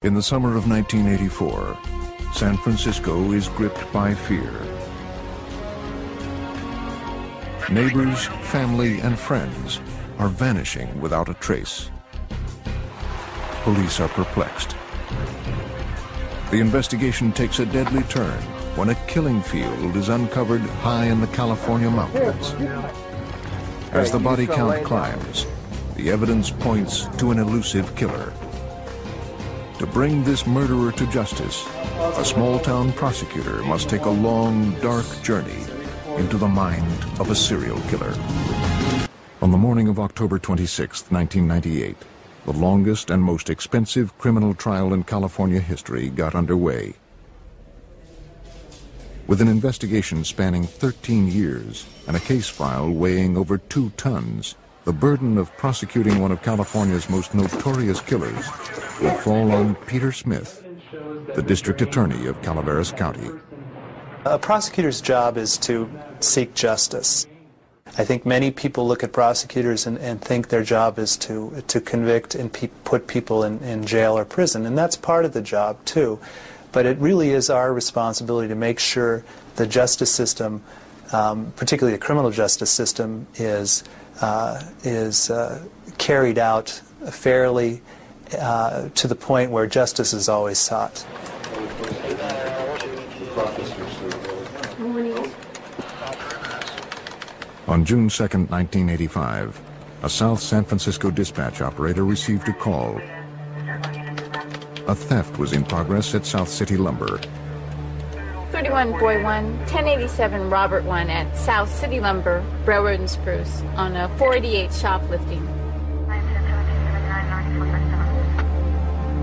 In the summer of 1984, San Francisco is gripped by fear. Neighbors, family, and friends are vanishing without a trace. Police are perplexed. The investigation takes a deadly turn when a killing field is uncovered high in the California mountains. As the body count climbs, the evidence points to an elusive killer. To bring this murderer to justice, a small-town prosecutor must take a long, dark journey into the mind of a serial killer. On the morning of October 26, 1998, the longest and most expensive criminal trial in California history got underway. With an investigation spanning 13 years and a case file weighing over 2 tons, the burden of prosecuting one of California's most notorious killers would fall on Peter Smith, the district attorney of Calaveras County. A prosecutor's job is to seek justice. I think many people look at prosecutors and think their job is to convict and put people in jail or prison, and that's part of the job too. But it really is our responsibility to make sure the justice system, particularly the criminal justice system, is carried out fairly to the point where justice is always sought. On June 2, 1985, a South San Francisco dispatch operator received a call. A theft was in progress at South City Lumber. 31 Boy 1, 1087 Robert 1 at South City Lumber, Railroad and Spruce, on a 488 shoplifting.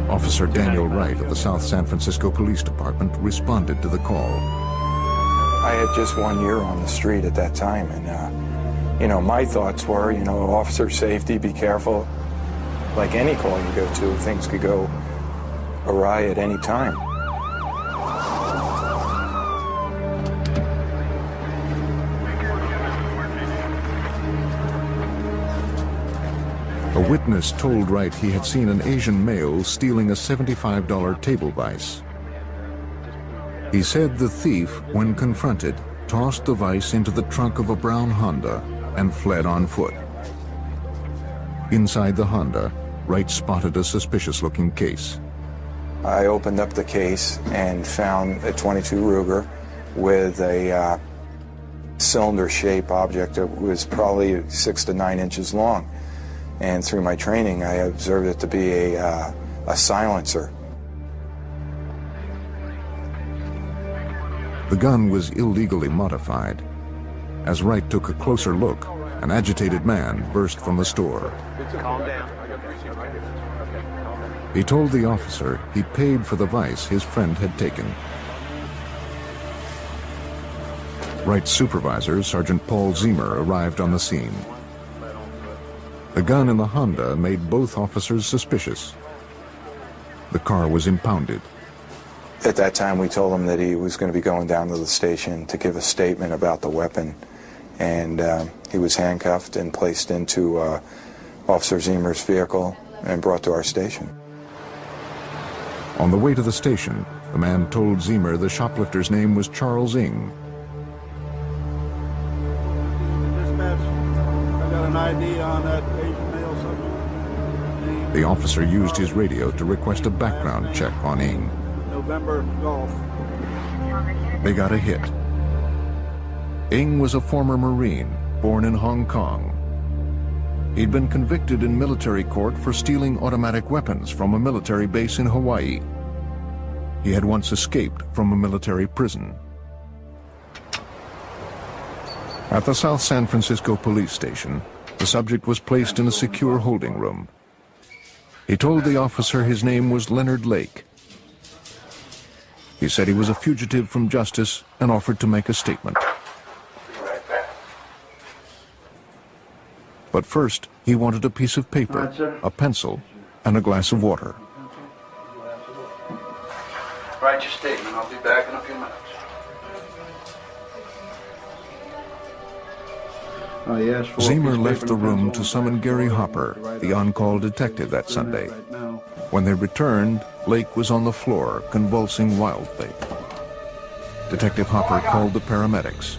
Officer Daniel Wright of the South San Francisco Police Department responded to the call. I had just 1 year on the street at that time, and my thoughts were, officer safety, be careful. Like any call you go to, things could go awry at any time. A witness told Wright he had seen an Asian male stealing a $75 table vise. He said the thief, when confronted, tossed the vise into the trunk of a brown Honda and fled on foot. Inside the Honda, Wright spotted a suspicious-looking case. I opened up the case and found a .22 Ruger with a cylinder-shaped object that was probably 6 to 9 inches long. And through my training, I observed it to be a silencer. The gun was illegally modified. As Wright took a closer look, an agitated man burst from the store. Calm down. He told the officer he paid for the vise his friend had taken. Wright's supervisor, Sergeant Paul Zemer, arrived on the scene. The gun in the Honda made both officers suspicious. The car was impounded. At that time, we told him that he was going to be going down to the station to give a statement about the weapon. And he was handcuffed and placed into Officer Zemer's vehicle and brought to our station. On the way to the station, the man told Zemer the shoplifter's name was Charles Ng. Dispatch, I got an ID on that Asian male subject. The officer used his radio to request a background check on Ng. November Golf. They got a hit. Ng was a former Marine, born in Hong Kong. He'd been convicted in military court for stealing automatic weapons from a military base in Hawaii. He had once escaped from a military prison. At the South San Francisco police station, the subject was placed in a secure holding room. He told the officer his name was Leonard Lake. He said he was a fugitive from justice and offered to make a statement. But first, he wanted a piece of paper, a pencil, and a glass of water. Write your statement. I'll be back in a few minutes. Zemer left the room to summon Gary Hopper, the on-call detective that Sunday. When they returned, Lake was on the floor, convulsing wildly. Detective Hopper called the paramedics.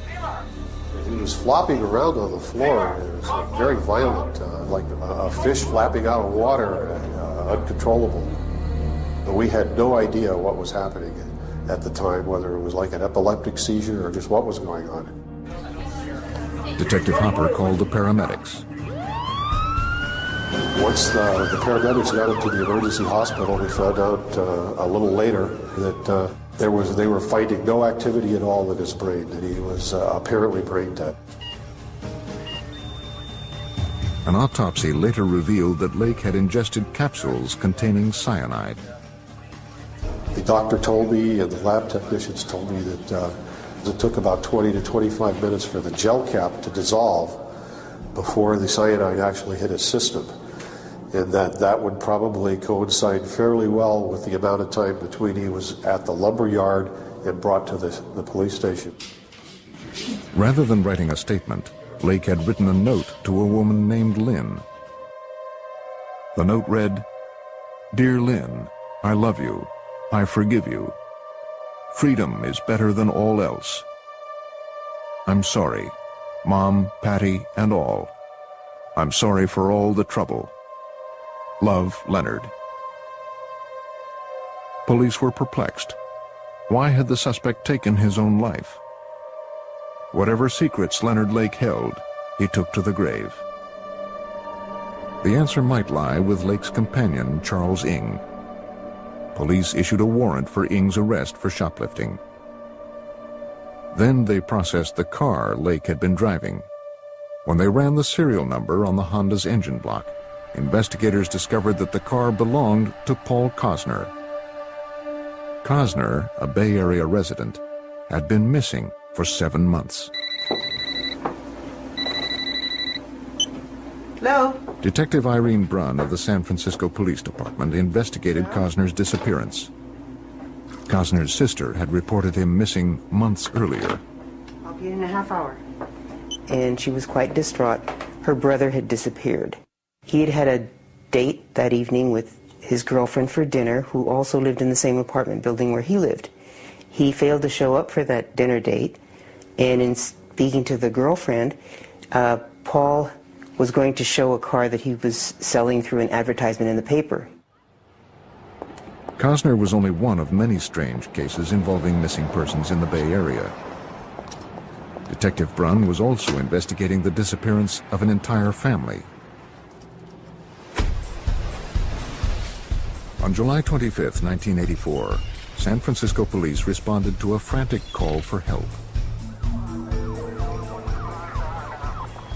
He was flopping around on the floor. It was very violent, like a fish flapping out of water, uncontrollable. We had no idea what was happening at the time, whether it was like an epileptic seizure or just what was going on. Detective Hopper called the paramedics. Once the paramedics got him to the emergency hospital, we found out a little later that they were finding no activity at all in his brain, that he was apparently brain dead. An autopsy later revealed that Lake had ingested capsules containing cyanide. The doctor told me and the lab technicians told me that it took about 20 to 25 minutes for the gel cap to dissolve before the cyanide actually hit his system, and that would probably coincide fairly well with the amount of time between he was at the lumber yard and brought to the police station. Rather than writing a statement, Lake had written a note to a woman named Lynn. The note read, "Dear Lynn, I love you. I forgive you. Freedom is better than all else. I'm sorry, Mom, Patty, and all. I'm sorry for all the trouble. Love, Leonard." Police were perplexed. Why had the suspect taken his own life? Whatever secrets Leonard Lake held, he took to the grave. The answer might lie with Lake's companion, Charles Ng. Police issued a warrant for Ng's arrest for shoplifting. Then they processed the car Lake had been driving. When they ran the serial number on the Honda's engine block, investigators discovered that the car belonged to Paul Cosner. Cosner, a Bay Area resident, had been missing for 7 months. Hello? Detective Irene Brunn of the San Francisco Police Department investigated Cosner's disappearance. Cosner's sister had reported him missing months earlier. I'll be in a half hour. And she was quite distraught. Her brother had disappeared. He had had a date that evening with his girlfriend for dinner, who also lived in the same apartment building where he lived. He failed to show up for that dinner date, and in speaking to the girlfriend, Paul was going to show a car that he was selling through an advertisement in the paper. Cosner was only one of many strange cases involving missing persons in the Bay Area. Detective Brunn was also investigating the disappearance of an entire family. On July 25, 1984, San Francisco police responded to a frantic call for help.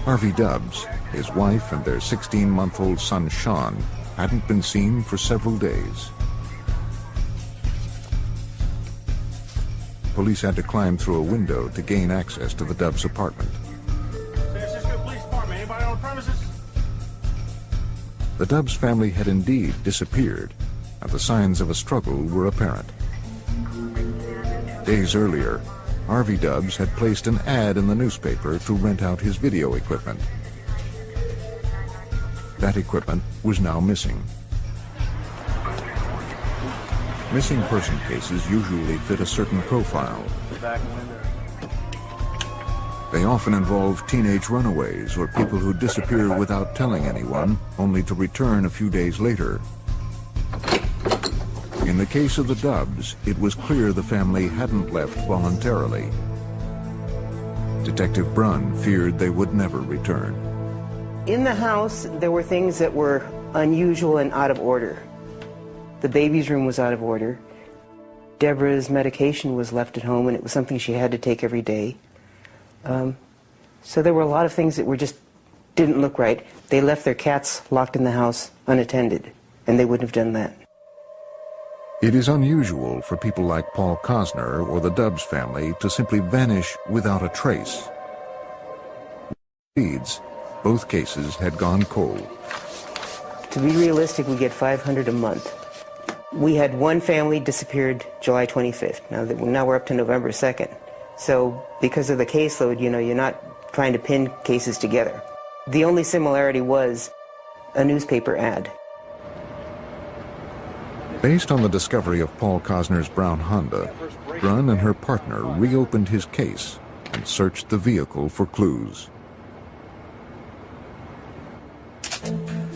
Harvey Dubbs, his wife, and their 16-month-old son Sean hadn't been seen for several days. Police had to climb through a window to gain access to the Dubbs apartment. San Francisco Police Department, anybody on the premises? The Dubbs family had indeed disappeared, and the signs of a struggle were apparent. Days earlier, Harvey Dubbs had placed an ad in the newspaper to rent out his video equipment. That equipment was now missing. Missing person cases usually fit a certain profile. They often involve teenage runaways or people who disappear without telling anyone, only to return a few days later. In the case of the Dubbs, it was clear the family hadn't left voluntarily. Detective Brunn feared they would never return. In the house, there were things that were unusual and out of order. The baby's room was out of order. Deborah's medication was left at home, and it was something she had to take every day. So there were a lot of things that were just didn't look right. They left their cats locked in the house unattended, and they wouldn't have done that. It is unusual for people like Paul Cosner or the Dubbs family to simply vanish without a trace. Leads, both cases had gone cold. To be realistic, we get 500 a month. We had one family disappeared July 25th. Now we're up to November 2nd. So because of the caseload, you know, you're not trying to pin cases together. The only similarity was a newspaper ad. Based on the discovery of Paul Cosner's brown Honda, Brunn and her partner reopened his case and searched the vehicle for clues.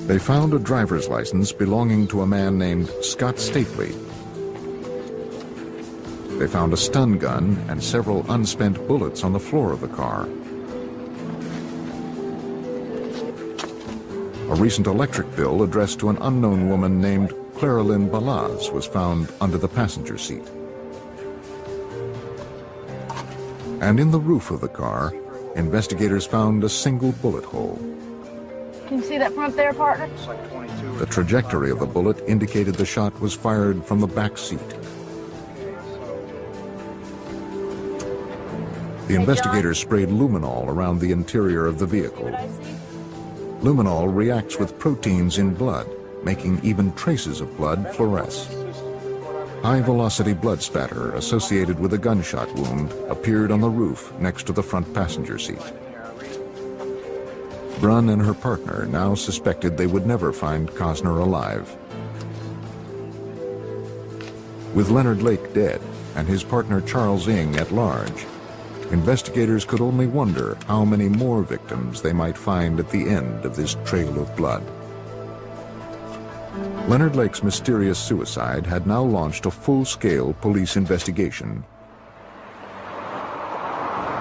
They found a driver's license belonging to a man named Scott Stately. They found a stun gun and several unspent bullets on the floor of the car. A recent electric bill addressed to an unknown woman named Clara Lynn Balaz was found under the passenger seat. And in the roof of the car, investigators found a single bullet hole. Can you see that from up there, partner? The trajectory of the bullet indicated the shot was fired from the back seat. The investigators sprayed luminol around the interior of the vehicle. Luminol reacts with proteins in blood, making even traces of blood fluoresce. High-velocity blood spatter associated with a gunshot wound appeared on the roof next to the front passenger seat. Brunn and her partner now suspected they would never find Cosner alive. With Leonard Lake dead and his partner Charles Ng at large, investigators could only wonder how many more victims they might find at the end of this trail of blood. Leonard Lake's mysterious suicide had now launched a full-scale police investigation.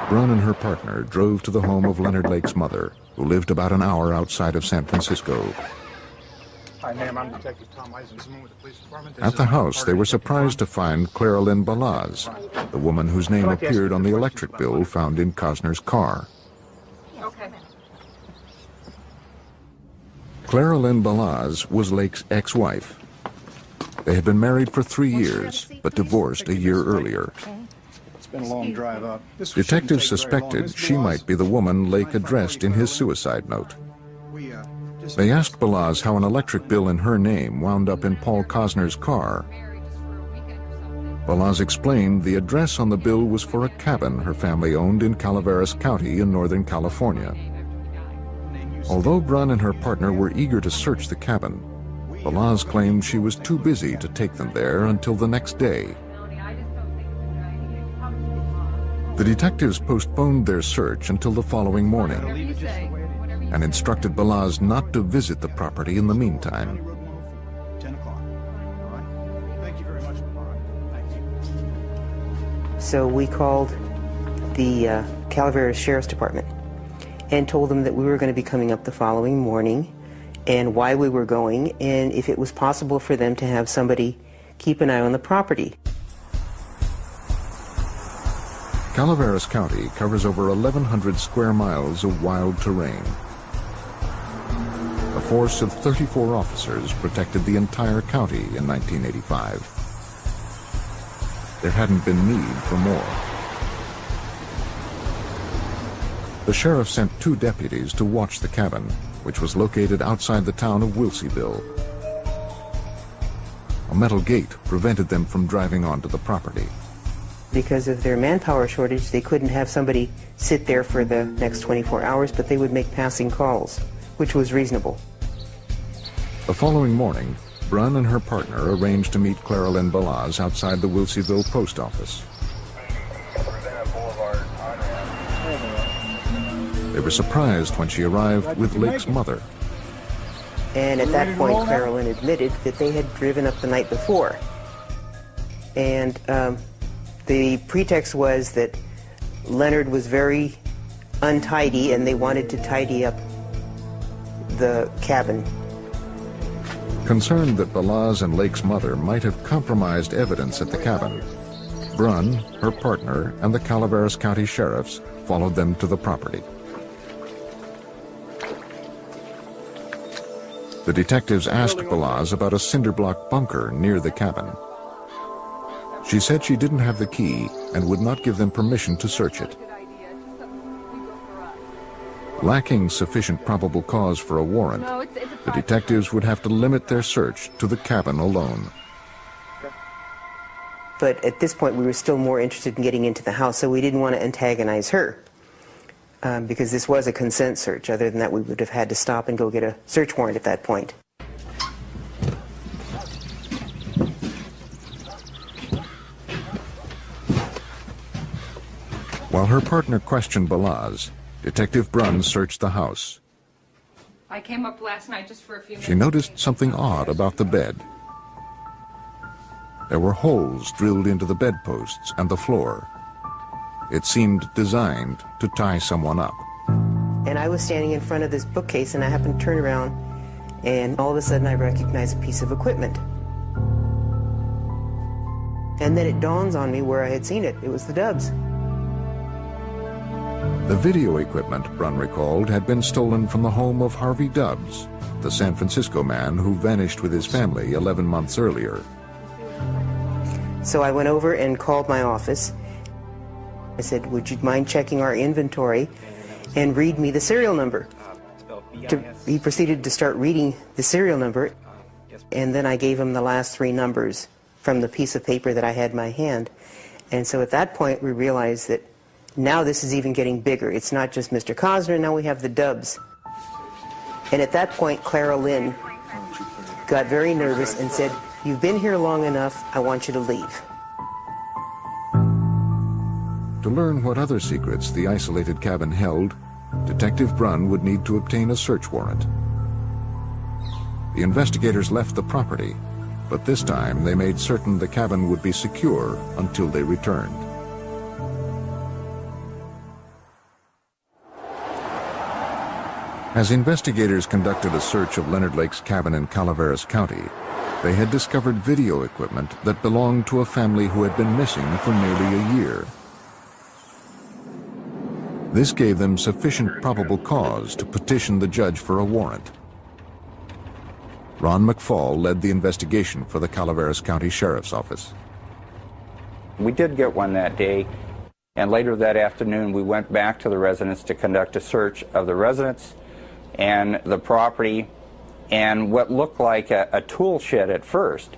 Brunn and her partner drove to the home of Leonard Lake's mother, who lived about an hour outside of San Francisco. Hi, ma'am. I'm Detective Tom Eisenman with the police department. At the house, they were surprised to find Clara Lynn Balaz, the woman whose name appeared on the electric bill found in Cosner's car. Okay. Clara Lynn Balaz was Lake's ex-wife. They had been married for 3 years, but divorced a year earlier. It's been a long drive up. Detectives suspected she might be the woman Lake addressed in his suicide note. They asked Balaz how an electric bill in her name wound up in Paul Cosner's car. Balaz explained the address on the bill was for a cabin her family owned in Calaveras County in Northern California. Although Brunn and her partner were eager to search the cabin, Balaz claimed she was too busy to take them there until the next day. The detectives postponed their search until the following morning and instructed Balaz not to visit the property in the meantime. 10 o'clock. All right. Thank you very much. All right. Thank you. So we called the Calaveras Sheriff's Department and told them that we were going to be coming up the following morning and why we were going and if it was possible for them to have somebody keep an eye on the property. Calaveras County covers over 1,100 square miles of wild terrain. A force of 34 officers protected the entire county in 1985. There hadn't been need for more. The sheriff sent 2 deputies to watch the cabin, which was located outside the town of Wilseyville. A metal gate prevented them from driving onto the property. Because of their manpower shortage, they couldn't have somebody sit there for the next 24 hours, but they would make passing calls, which was reasonable. The following morning, Brunn and her partner arranged to meet Clara Lynn Balaz outside the Wilseyville post office. They were surprised when she arrived with Lake's mother. And at that point, Clara Lynn admitted that they had driven up the night before. And the pretext was that Leonard was very untidy and they wanted to tidy up the cabin. Concerned that Balaz and Lake's mother might have compromised evidence at the cabin, Brunn, her partner, and the Calaveras County sheriffs followed them to the property. The detectives asked Balaz about a cinder block bunker near the cabin. She said she didn't have the key and would not give them permission to search it. Lacking sufficient probable cause for a warrant, the detectives would have to limit their search to the cabin alone. But at this point, we were still more interested in getting into the house, so we didn't want to antagonize her because this was a consent search. Other than that, we would have had to stop and go get a search warrant at that point. While her partner questioned Balaz, Detective Brunn searched the house. I came up last night just for a few minutes. She noticed something odd about the bed. There were holes drilled into the bedposts and the floor. It seemed designed to tie someone up. And I was standing in front of this bookcase, and I happened to turn around, and all of a sudden I recognized a piece of equipment. And then it dawns on me where I had seen it. It was the Dubs. The video equipment, Brunn recalled, had been stolen from the home of Harvey Dubs, the San Francisco man who vanished with his family 11 months earlier. So I went over and called my office. I said, would you mind checking our inventory and read me the serial number? He proceeded to start reading the serial number, and then I gave him the last 3 numbers from the piece of paper that I had in my hand. And so at that point we realized that now this is even getting bigger. It's not just Mr. Cosner, now we have the Dubs. And at that point, Clara Lynn got very nervous and said, you've been here long enough, I want you to leave. To learn what other secrets the isolated cabin held, Detective Brunn would need to obtain a search warrant. The investigators left the property, but this time they made certain the cabin would be secure until they returned. As investigators conducted a search of Leonard Lake's cabin in Calaveras County, they had discovered video equipment that belonged to a family who had been missing for nearly a year. This gave them sufficient probable cause to petition the judge for a warrant. Ron McFall led the investigation for the Calaveras County Sheriff's Office. We did get one that day, and later that afternoon we went back to the residence to conduct a search of the residence and the property and what looked like a tool shed at first.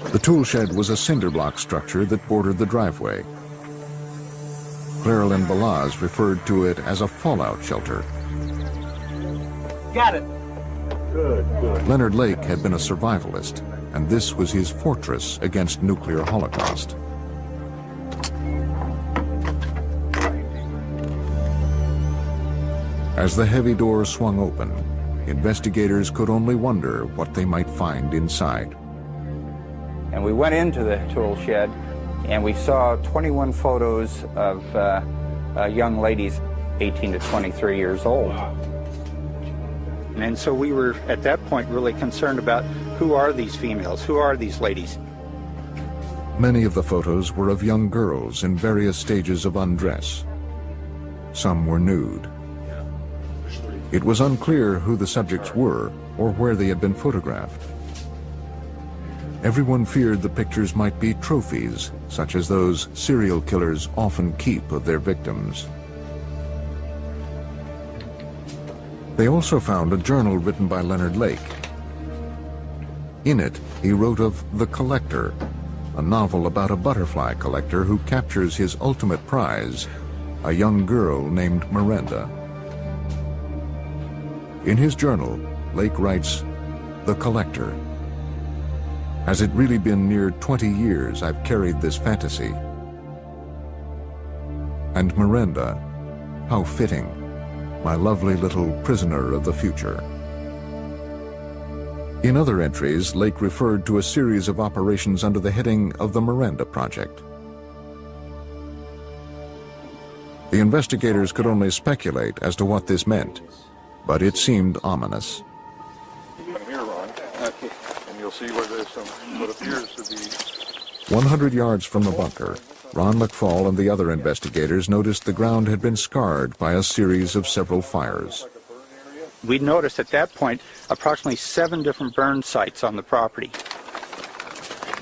The tool shed was a cinder block structure that bordered the driveway. Clara Lynn Balaz referred to it as a fallout shelter. Got it. Good, good. Leonard Lake had been a survivalist, and this was his fortress against nuclear holocaust. As the heavy door swung open, investigators could only wonder what they might find inside. And we went into the tool shed, and we saw 21 photos of young ladies, 18 to 23 years old. And so we were, at that point, really concerned about who are these females, who are these ladies? Many of the photos were of young girls in various stages of undress. Some were nude. It was unclear who the subjects were or where they had been photographed. Everyone feared the pictures might be trophies, such as those serial killers often keep of their victims. They also found a journal written by Leonard Lake. In it, he wrote of The Collector, a novel about a butterfly collector who captures his ultimate prize, a young girl named Miranda. In his journal, Lake writes, "The Collector. Has it really been near 20 years I've carried this fantasy? And Miranda, how fitting, my lovely little prisoner of the future." In other entries, Lake referred to a series of operations under the heading of the Miranda Project. The investigators could only speculate as to what this meant, but it seemed ominous. Come here, Ron. Okay. And you'll see where there's some what appears to be... 100 yards from the bunker, Ron McFall and the other investigators noticed the ground had been scarred by a series of several fires. We noticed at that point approximately 7 different burn sites on the property.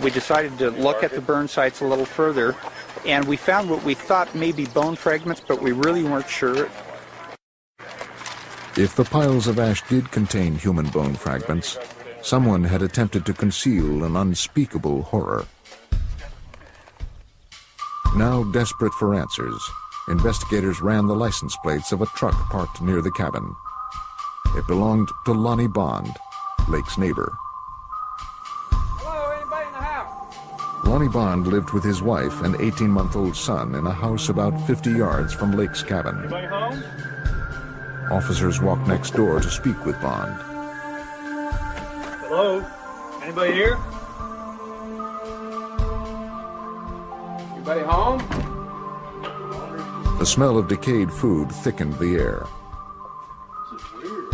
We decided to look at the burn sites a little further, and we found what we thought may be bone fragments, but we really weren't sure. If the piles of ash did contain human bone fragments, someone had attempted to conceal an unspeakable horror. Now desperate for answers, investigators ran the license plates of a truck parked near the cabin. It belonged to Lonnie Bond, Lake's neighbor. Hello, anybody in the house? Lonnie Bond lived with his wife and 18-month-old son in a house about 50 yards from Lake's cabin. Anybody home? Officers walked next door to speak with Bond. Hello? Anybody here? Anybody home? The smell of decayed food thickened the air.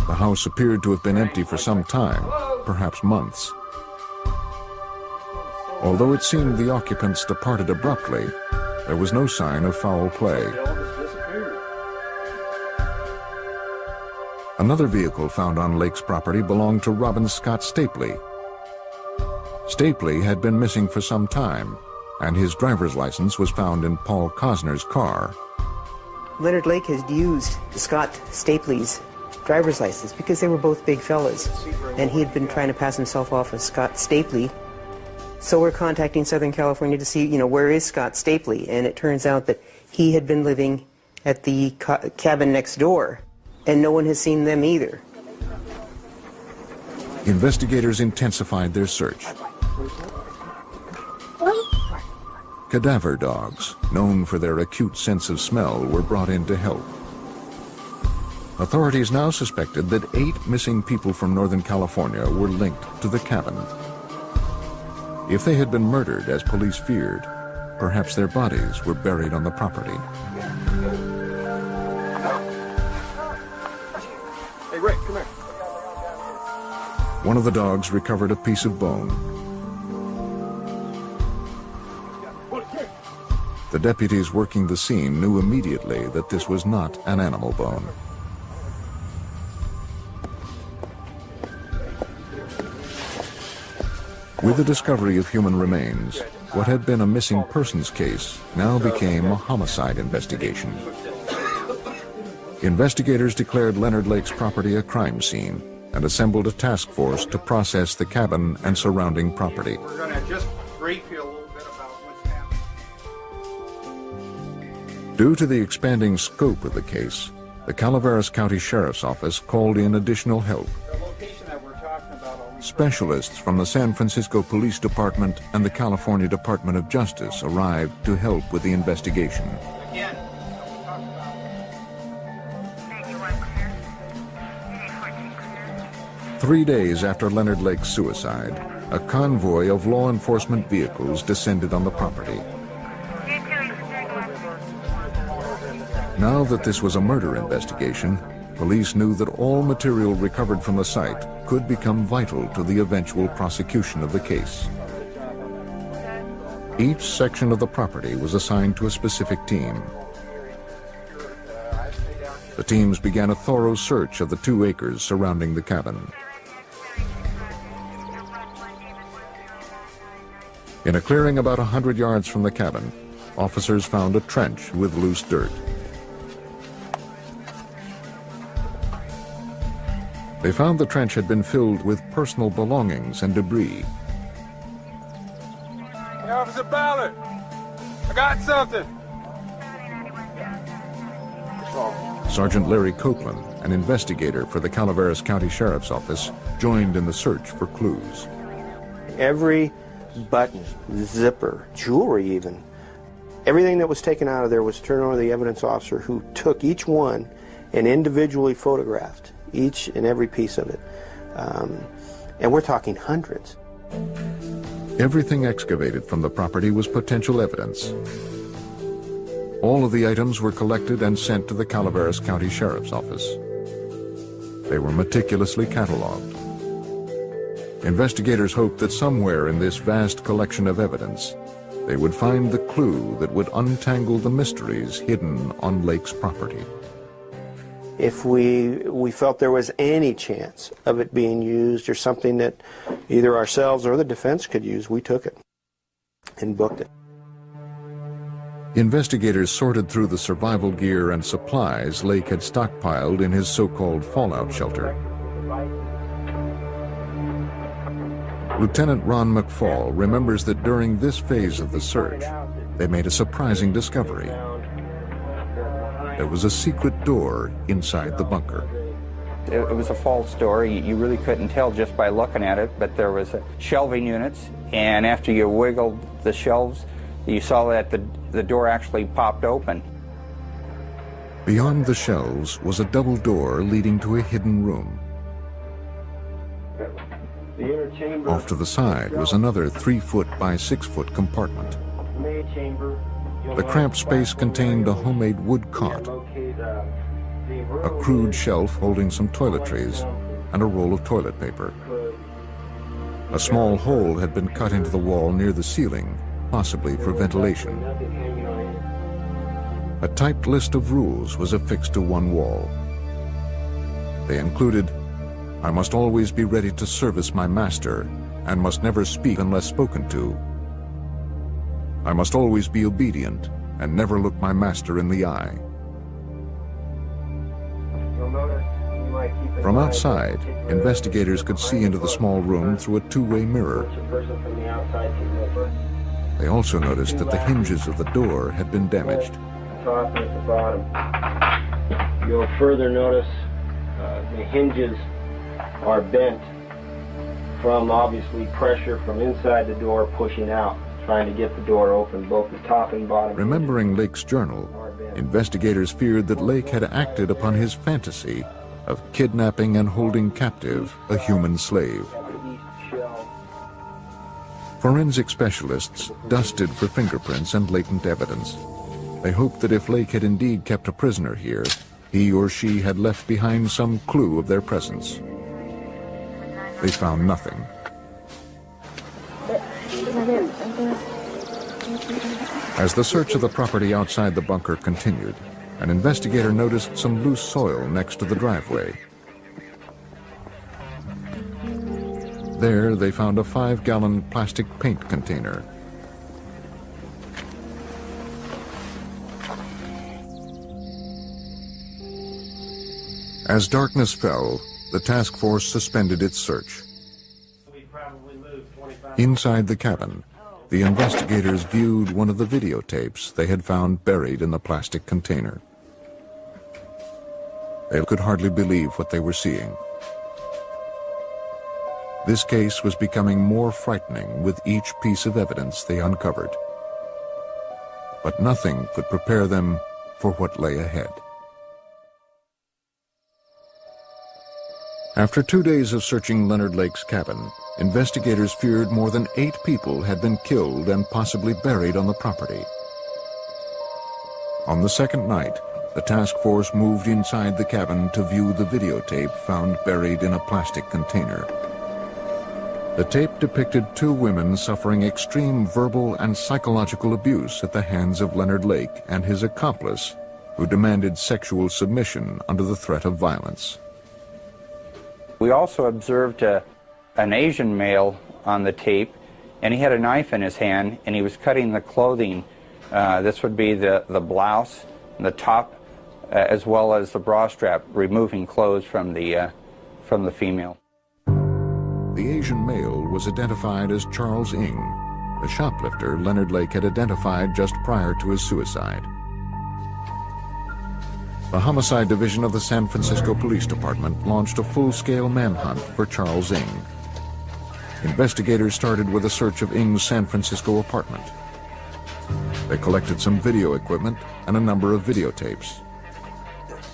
The house appeared to have been empty for some time, perhaps months. Although it seemed the occupants departed abruptly, there was no sign of foul play. Another vehicle found on Lake's property belonged to Robin Scott Stapley. Stapley had been missing for some time, and his driver's license was found in Paul Cosner's car. Leonard Lake had used Scott Stapley's driver's license because they were both big fellas, and he had been trying to pass himself off as Scott Stapley. So we're contacting Southern California to see, where is Scott Stapley? And it turns out that he had been living at the cabin next door, and no one has seen them either. Investigators intensified their search. Cadaver dogs, known for their acute sense of smell, were brought in to help. Authorities now suspected that 8 missing people from Northern California were linked to the cabin. If they had been murdered, as police feared, perhaps their bodies were buried on the property. Hey, Rick, come here. One of the dogs recovered a piece of bone. The deputies working the scene knew immediately that this was not an animal bone. With the discovery of human remains, what had been a missing persons case now became a homicide investigation. Investigators declared Leonard Lake's property a crime scene and assembled a task force to process the cabin and surrounding property. We're going to just brief you a little bit about what's happening. Due to the expanding scope of the case, the Calaveras County Sheriff's Office called in additional help. Specialists from the San Francisco Police Department and the California Department of Justice arrived to help with the investigation. 3 days after Leonard Lake's suicide, a convoy of law enforcement vehicles descended on the property. Now that this was a murder investigation, police knew that all material recovered from the site could become vital to the eventual prosecution of the case. Each section of the property was assigned to a specific team. The teams began a thorough search of the 2 acres surrounding the cabin. In a clearing about 100 yards from the cabin, officers found a trench with loose dirt. They found the trench had been filled with personal belongings and debris. Hey, Officer Ballard, I got something. Sergeant Larry Copeland, an investigator for the Calaveras County Sheriff's Office, joined in the search for clues. Every button, zipper, jewelry even, everything that was taken out of there was turned over to the evidence officer, who took each one and individually photographed each and every piece of it. And we're talking hundreds. Everything excavated from the property was potential evidence. All of the items were collected and sent to the Calaveras County Sheriff's Office. They were meticulously cataloged. Investigators hoped that somewhere in this vast collection of evidence, they would find the clue that would untangle the mysteries hidden on Lake's property. If we felt there was any chance of it being used or something that either ourselves or the defense could use, we took it and booked it. Investigators sorted through the survival gear and supplies Lake had stockpiled in his so-called fallout shelter. Lieutenant Ron McFall remembers that during this phase of the search, they made a surprising discovery. There was a secret door inside the bunker. It was a false door. You really couldn't tell just by looking at it, but there was shelving units, and after you wiggled the shelves, you saw that the door actually popped open. Beyond the shelves was a double door leading to a hidden room. Off to the side was another 3-foot by 6-foot compartment. The cramped space contained a homemade wood cot, a crude shelf holding some toiletries, and a roll of toilet paper. A small hole had been cut into the wall near the ceiling, possibly for ventilation. A typed list of rules was affixed to one wall. They included, "I must always be ready to service my master and must never speak unless spoken to. I must always be obedient and never look my master in the eye." From outside, investigators could see into the small room through a two-way mirror. They also noticed that the hinges of the door had been damaged. Top and at the bottom. You'll further notice the hinges are bent from obviously pressure from inside the door pushing out, trying to get the door open, both the top and bottom. Remembering Lake's journal, investigators feared that Lake had acted upon his fantasy of kidnapping and holding captive a human slave. Forensic specialists dusted for fingerprints and latent evidence. They hoped that if Lake had indeed kept a prisoner here, he or she had left behind some clue of their presence. They found nothing. As the search of the property outside the bunker continued, an investigator noticed some loose soil next to the driveway. There, they found a 5-gallon plastic paint container. As darkness fell, the task force suspended its search. Inside the cabin, the investigators viewed one of the videotapes they had found buried in the plastic container. They could hardly believe what they were seeing. This case was becoming more frightening with each piece of evidence they uncovered. But nothing could prepare them for what lay ahead. After 2 days of searching Leonard Lake's cabin, investigators feared more than 8 people had been killed and possibly buried on the property. On the second night, the task force moved inside the cabin to view the videotape found buried in a plastic container. The tape depicted 2 women suffering extreme verbal and psychological abuse at the hands of Leonard Lake and his accomplice, who demanded sexual submission under the threat of violence. We also observed an Asian male on the tape, and he had a knife in his hand, and he was cutting the clothing. This would be the blouse, the top, as well as the bra strap, removing clothes from the female. The Asian male was identified as Charles Ng, the shoplifter Leonard Lake had identified just prior to his suicide. The Homicide Division of the San Francisco Police Department launched a full-scale manhunt for Charles Ng. Investigators started with a search of Ng's San Francisco apartment. They collected some video equipment and a number of videotapes.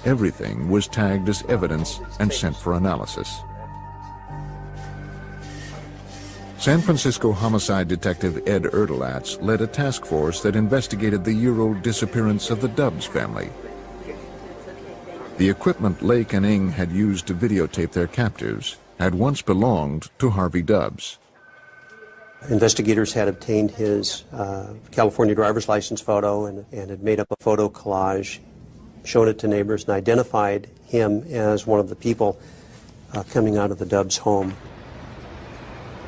Everything was tagged as evidence and sent for analysis. San Francisco homicide detective Ed Erdelatz led a task force that investigated the year-old disappearance of the Dubs family. The equipment Lake and Ng had used to videotape their captives had once belonged to Harvey Dubs. Investigators had obtained his California driver's license photo and had made up a photo collage, shown it to neighbors, and identified him as one of the people coming out of the Dubs home.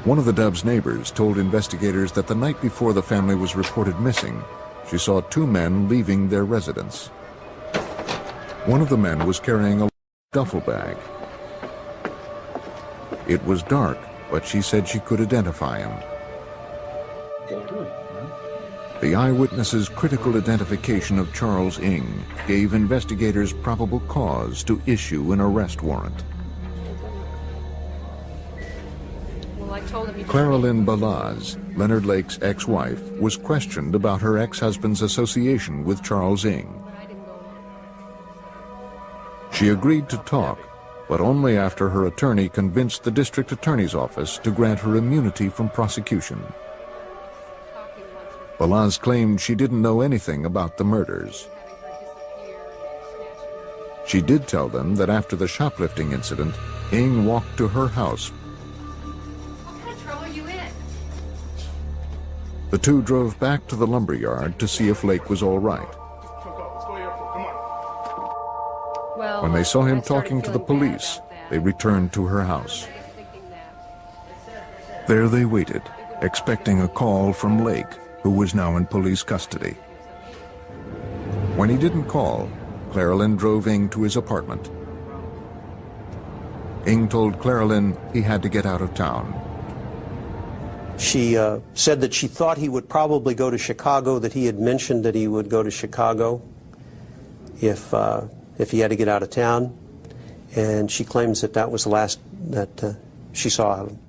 One of the Dubs' neighbors told investigators that the night before the family was reported missing, she saw 2 men leaving their residence. One of the men was carrying a duffel bag. It was dark, but she said she could identify him. The eyewitness's critical identification of Charles Ng gave investigators probable cause to issue an arrest warrant. Well, I told him he Clara Lynn Balaz, Leonard Lake's ex-wife, was questioned about her ex-husband's association with Charles Ng. She agreed to talk, but only after her attorney convinced the district attorney's office to grant her immunity from prosecution. Balaz claimed she didn't know anything about the murders. She did tell them that after the shoplifting incident, Ng walked to her house. What kind of trouble are you in? The two drove back to the lumberyard to see if Lake was all right. Well, When they saw him talking to the police, they returned to her house. There they waited, expecting a call from Lake, who was now in police custody. When he didn't call, Clara Lynn drove Ng to his apartment. Ng told Clara Lynn he had to get out of town. She said that she thought he would probably go to Chicago, that he had mentioned that he would go to Chicago if he had to get out of town, and she claims that that was the last that she saw of him.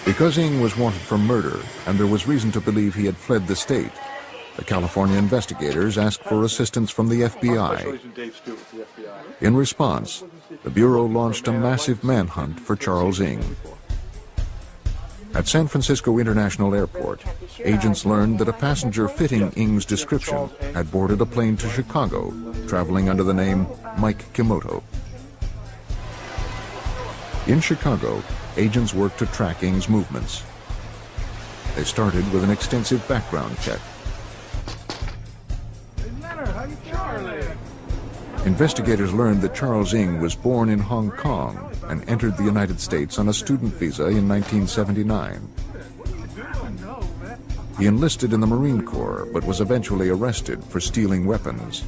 Because Ng was wanted for murder, and there was reason to believe he had fled the state, the California investigators asked for assistance from the FBI. In response, the Bureau launched a massive manhunt for Charles Ng. At San Francisco International Airport, agents learned that a passenger fitting Ng's description had boarded a plane to Chicago, traveling under the name Mike Kimoto. In Chicago, agents worked to track Ng's movements. They started with an extensive background check. Investigators learned that Charles Ng was born in Hong Kong and entered the United States on a student visa in 1979. He enlisted in the Marine Corps, but was eventually arrested for stealing weapons.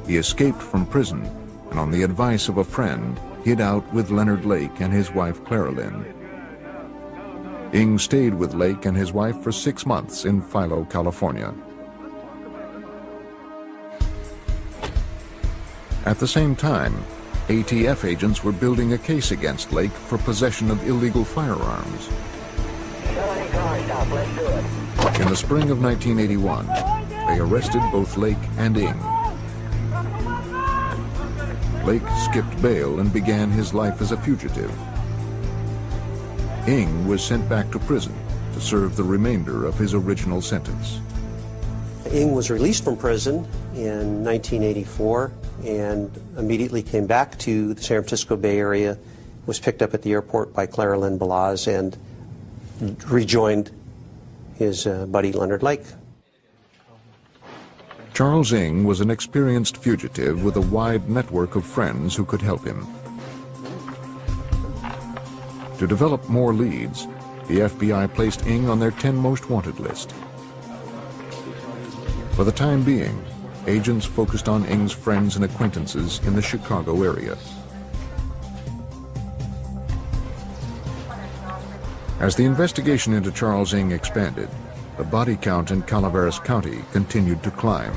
He escaped from prison, and on the advice of a friend, hid out with Leonard Lake and his wife Clara Lynn. Ng stayed with Lake and his wife for 6 months in Philo, California. At the same time, ATF agents were building a case against Lake for possession of illegal firearms. In the spring of 1981, they arrested both Lake and Ng. Lake skipped bail and began his life as a fugitive. Ng was sent back to prison to serve the remainder of his original sentence. Ng was released from prison in 1984 and immediately came back to the San Francisco Bay Area, was picked up at the airport by Clara Lynn Balaz, and rejoined his buddy Leonard Lake. Charles Ng was an experienced fugitive with a wide network of friends who could help him. To develop more leads, the FBI placed Ng on their 10 most wanted list. For the time being, agents focused on Ng's friends and acquaintances in the Chicago area. As the investigation into Charles Ng expanded, the body count in Calaveras County continued to climb.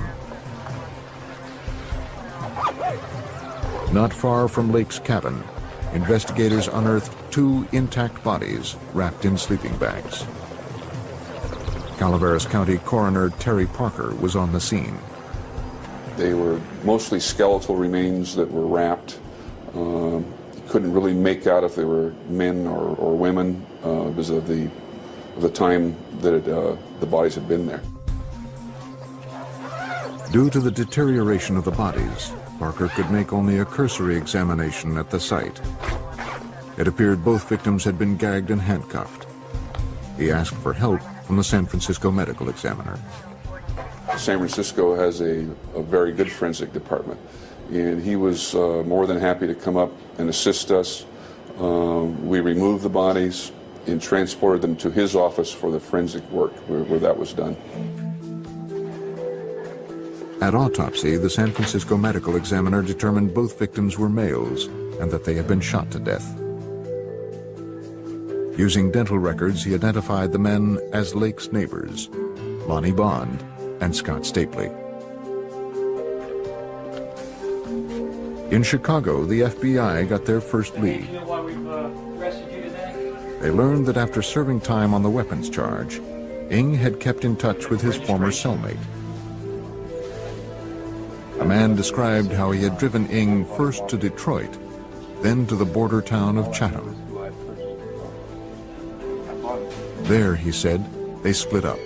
Not far from Lake's cabin, investigators unearthed 2 intact bodies wrapped in sleeping bags. Calaveras County Coroner Terry Parker was on the scene. They were mostly skeletal remains that were wrapped. You couldn't really make out if they were men or women because of the time that the bodies had been there. Due to the deterioration of the bodies, Parker could make only a cursory examination at the site. It appeared both victims had been gagged and handcuffed. He asked for help from the San Francisco medical examiner. San Francisco has a very good forensic department, and he was more than happy to come up and assist us. We removed the bodies and transported them to his office for the forensic work where that was done. At autopsy, the San Francisco medical examiner determined both victims were males and that they had been shot to death. Using dental records, he identified the men as Lake's neighbors, Lonnie Bond and Scott Stapley. In Chicago, the FBI got their first lead. You know why we've arrested you today? They learned that after serving time on the weapons charge, Ng had kept in touch with his former cellmate. A man described how he had driven Ng first to Detroit, then to the border town of Chatham. There, he said, they split up.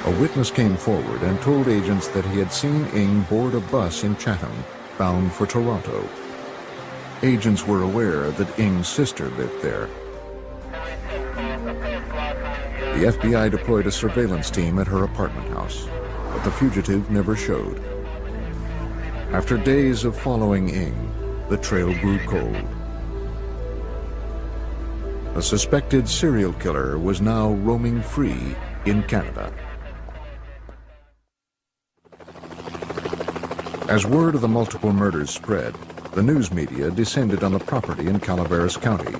A witness came forward and told agents that he had seen Ng board a bus in Chatham, bound for Toronto. Agents were aware that Ng's sister lived there. The FBI deployed a surveillance team at her apartment house, but the fugitive never showed. After days of following Ng, the trail grew cold. A suspected serial killer was now roaming free in Canada. As word of the multiple murders spread, the news media descended on the property in Calaveras County.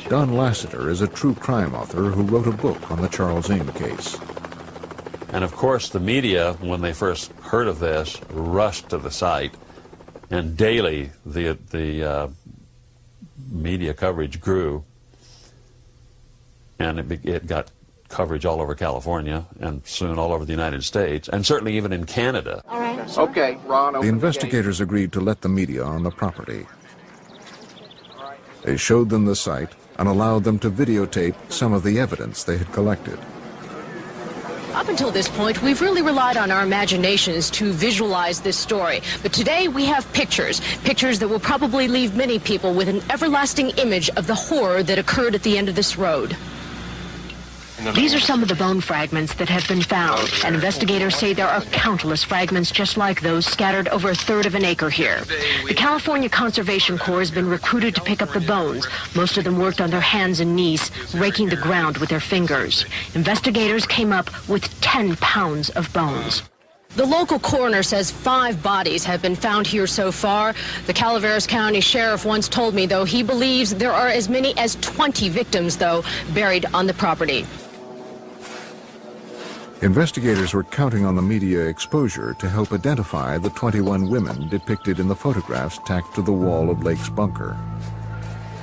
Don Lasseter is a true crime author who wrote a book on the Charles Ng case. And of course the media, when they first heard of this, rushed to the site, and daily the media coverage grew, and it got coverage all over California, and soon all over the United States, and certainly even in Canada. All right. Okay, Ron. The investigators agreed to let the media on the property. They showed them the site and allowed them to videotape some of the evidence they had collected. Up until this point, we've really relied on our imaginations to visualize this story. But today we have pictures that will probably leave many people with an everlasting image of the horror that occurred at the end of this road. These are some of the bone fragments that have been found, and investigators say there are countless fragments just like those scattered over 1/3 of an acre here. The California Conservation Corps has been recruited to pick up the bones. Most of them worked on their hands and knees, raking the ground with their fingers. Investigators came up with 10 pounds of bones. The local coroner says 5 bodies have been found here so far. The Calaveras County Sheriff once told me, though, he believes there are as many as 20 victims, though, buried on the property. Investigators were counting on the media exposure to help identify the 21 women depicted in the photographs tacked to the wall of Lake's bunker.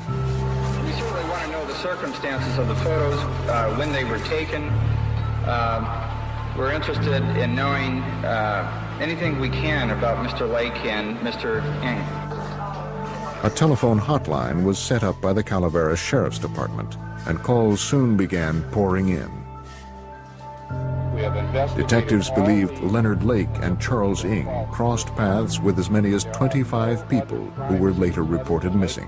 We certainly want to know the circumstances of the photos, when they were taken. We're interested in knowing anything we can about Mr. Lake and Mr. Ng. A telephone hotline was set up by the Calaveras Sheriff's Department, and calls soon began pouring in. Detectives believed Leonard Lake and Charles Ng crossed paths with as many as 25 people who were later reported missing.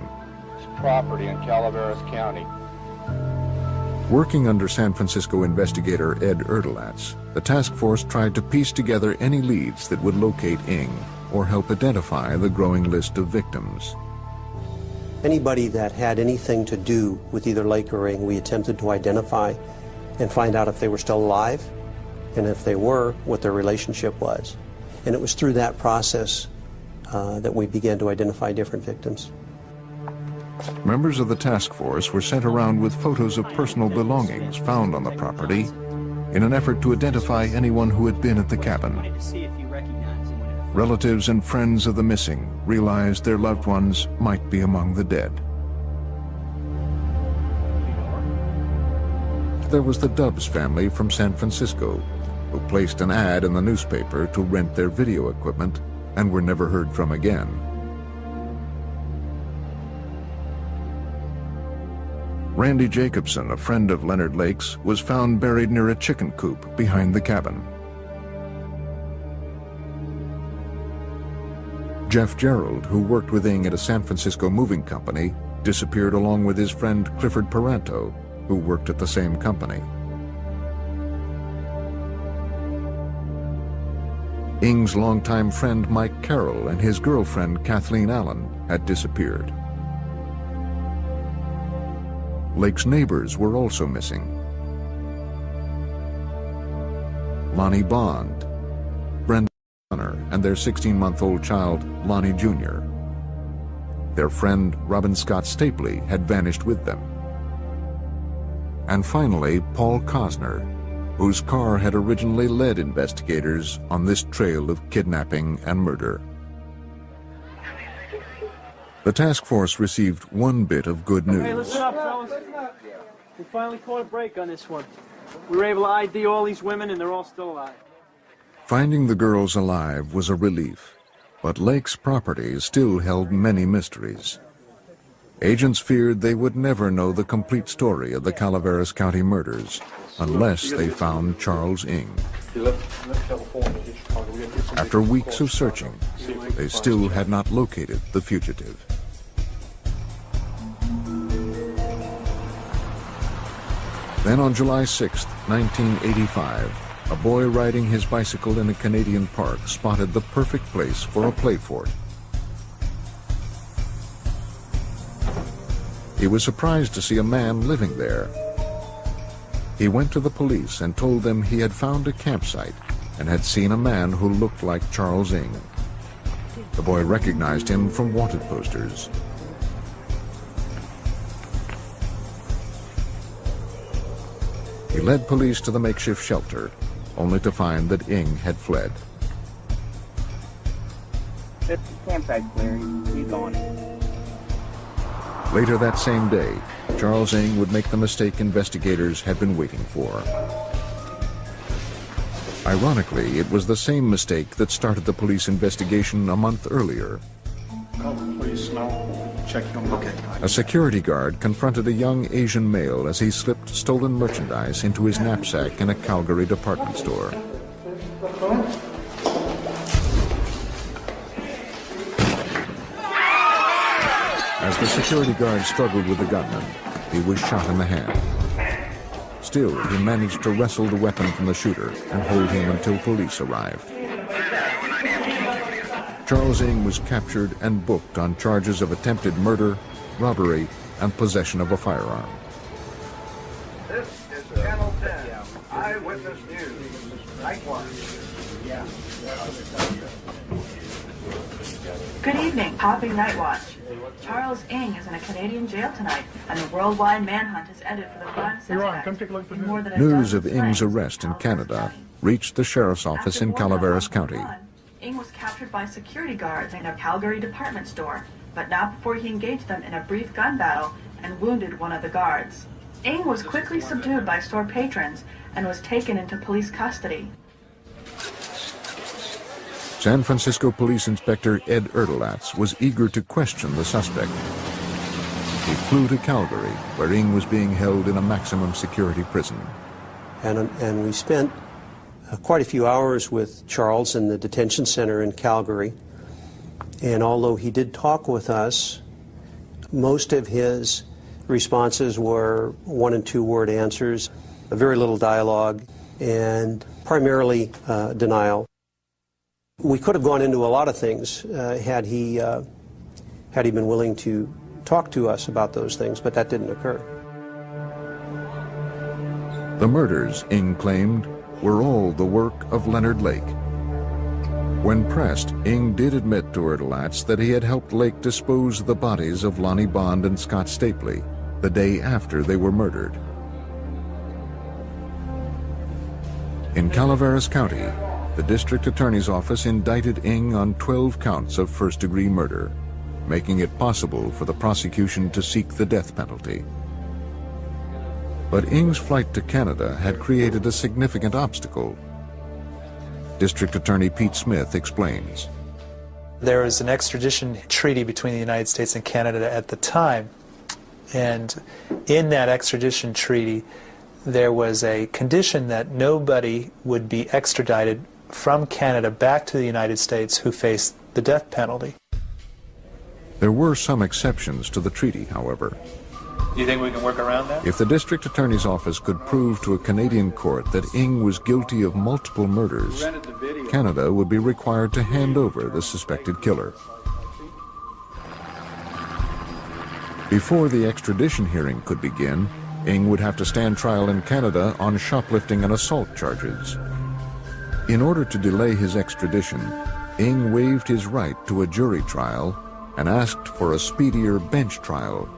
Property in Calaveras County. Working under San Francisco investigator Ed Erdelatz, the task force tried to piece together any leads that would locate Ng or help identify the growing list of victims. Anybody that had anything to do with either Lake or Ng, we attempted to identify and find out if they were still alive, and if they were, what their relationship was. And it was through that process that we began to identify different victims. Members of the task force were sent around with photos of personal belongings found on the property in an effort to identify anyone who had been at the cabin. Relatives and friends of the missing realized their loved ones might be among the dead. There was the Dubs family from San Francisco, who placed an ad in the newspaper to rent their video equipment and were never heard from again. Randy Jacobson, a friend of Leonard Lake's, was found buried near a chicken coop behind the cabin. Jeff Gerald, who worked with Ng at a San Francisco moving company, disappeared along with his friend Clifford Paranto, who worked at the same company. Ng's longtime friend Mike Carroll and his girlfriend Kathleen Allen had disappeared. Lake's neighbors were also missing. Lonnie Bond, Brenda Connor, and their 16-month-old child, Lonnie Jr. Their friend Robin Scott Stapley had vanished with them. And finally, Paul Cosner, whose car had originally led investigators on this trail of kidnapping and murder. The task force received one bit of good news. Hey, listen up, fellas. We finally caught a break on this one. We were able to ID all these women, and they're all still alive. Finding the girls alive was a relief, but Lake's property still held many mysteries. Agents feared they would never know the complete story of the Calaveras County murders unless they found Charles Ng. After weeks of searching, they still had not located the fugitive. Then on July 6, 1985, a boy riding his bicycle in a Canadian park spotted the perfect place for a play fort. He was surprised to see a man living there. He went to the police and told them he had found a campsite and had seen a man who looked like Charles Ng. The boy recognized him from wanted posters. He led police to the makeshift shelter, only to find that Ng had fled. This campsite's clear. He's gone. Later that same day, Charles Ng would make the mistake investigators had been waiting for. Ironically, it was the same mistake that started the police investigation a month earlier. Call the police now. Check them. Okay. A security guard confronted a young Asian male as he slipped stolen merchandise into his knapsack in a Calgary department store. As the security guard struggled with the gunman, he was shot in the hand. Still, he managed to wrestle the weapon from the shooter and hold him until police arrived. Charles Ng was captured and booked on charges of attempted murder, robbery, and possession of a firearm. This is Channel 10, Eyewitness News, Night Watch. Good evening, Poppy Night Watch. Charles Ng is in a Canadian jail tonight, and the worldwide manhunt is ended for the prime suspect. More than a News dozen of Ng's arrest in Canada reached the sheriff's office in Calaveras County. Ng was captured by security guards in a Calgary department store, but not before he engaged them in a brief gun battle and wounded one of the guards. Ng was quickly subdued by store patrons and was taken into police custody. San Francisco Police Inspector Ed Erdelatz was eager to question the suspect. He flew to Calgary, where Ng was being held in a maximum security prison. And we spent quite a few hours with Charles in the detention center in Calgary. And although he did talk with us, most of his responses were 1- and 2-word answers, very little dialogue, and primarily denial. We could have gone into a lot of things had he been willing to talk to us about those things, but that didn't occur. The murders, Ng claimed, were all the work of Leonard Lake. When pressed, Ng did admit to Erdelatz that he had helped Lake dispose of the bodies of Lonnie Bond and Scott Stapley the day after they were murdered. In Calaveras County, the district attorney's office indicted Ng on 12 counts of first-degree murder, making it possible for the prosecution to seek the death penalty. But Ng's flight to Canada had created a significant obstacle. District Attorney Pete Smith explains. There was an extradition treaty between the United States and Canada at the time, and in that extradition treaty there was a condition that nobody would be extradited from Canada back to the United States who faced the death penalty. There were some exceptions to the treaty, however. Do you think we can work around that? If the district attorney's office could prove to a Canadian court that Ng was guilty of multiple murders, Canada would be required to hand over the suspected killer. Before the extradition hearing could begin, Ng would have to stand trial in Canada on shoplifting and assault charges. In order to delay his extradition, Ng waived his right to a jury trial and asked for a speedier bench trial.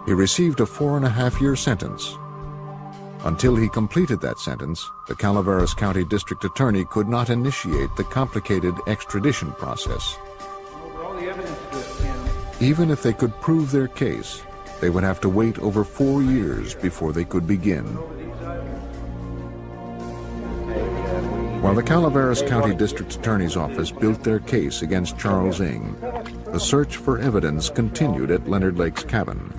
He received a 4.5-year sentence. Until he completed that sentence, the Calaveras County District Attorney could not initiate the complicated extradition process. Over all the evidence that Even if they could prove their case, they would have to wait over 4 years before they could begin. While the Calaveras County District Attorney's Office built their case against Charles Ng, the search for evidence continued at Leonard Lake's cabin.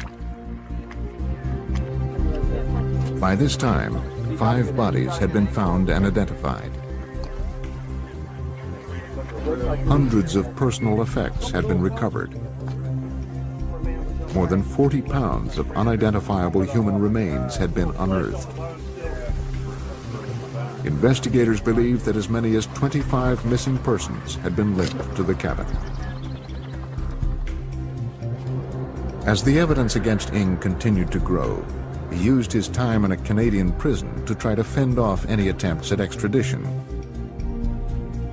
By this time, 5 bodies had been found and identified. Hundreds of personal effects had been recovered. More than 40 pounds of unidentifiable human remains had been unearthed. Investigators believed that as many as 25 missing persons had been linked to the cabin. As the evidence against Ng continued to grow, he used his time in a Canadian prison to try to fend off any attempts at extradition.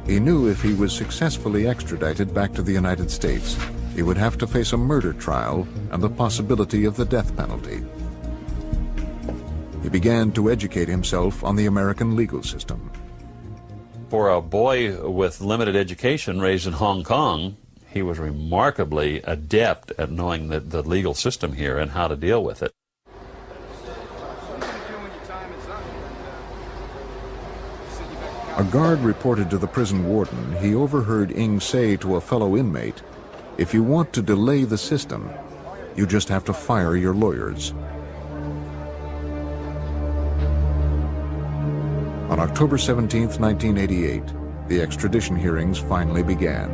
He knew if he was successfully extradited back to the United States, he would have to face a murder trial and the possibility of the death penalty. He began to educate himself on the American legal system. For a boy with limited education raised in Hong Kong, he was remarkably adept at knowing the legal system here and how to deal with it. A guard reported to the prison warden he overheard Ng say to a fellow inmate, "If you want to delay the system, you just have to fire your lawyers." On October 17, 1988, the extradition hearings finally began.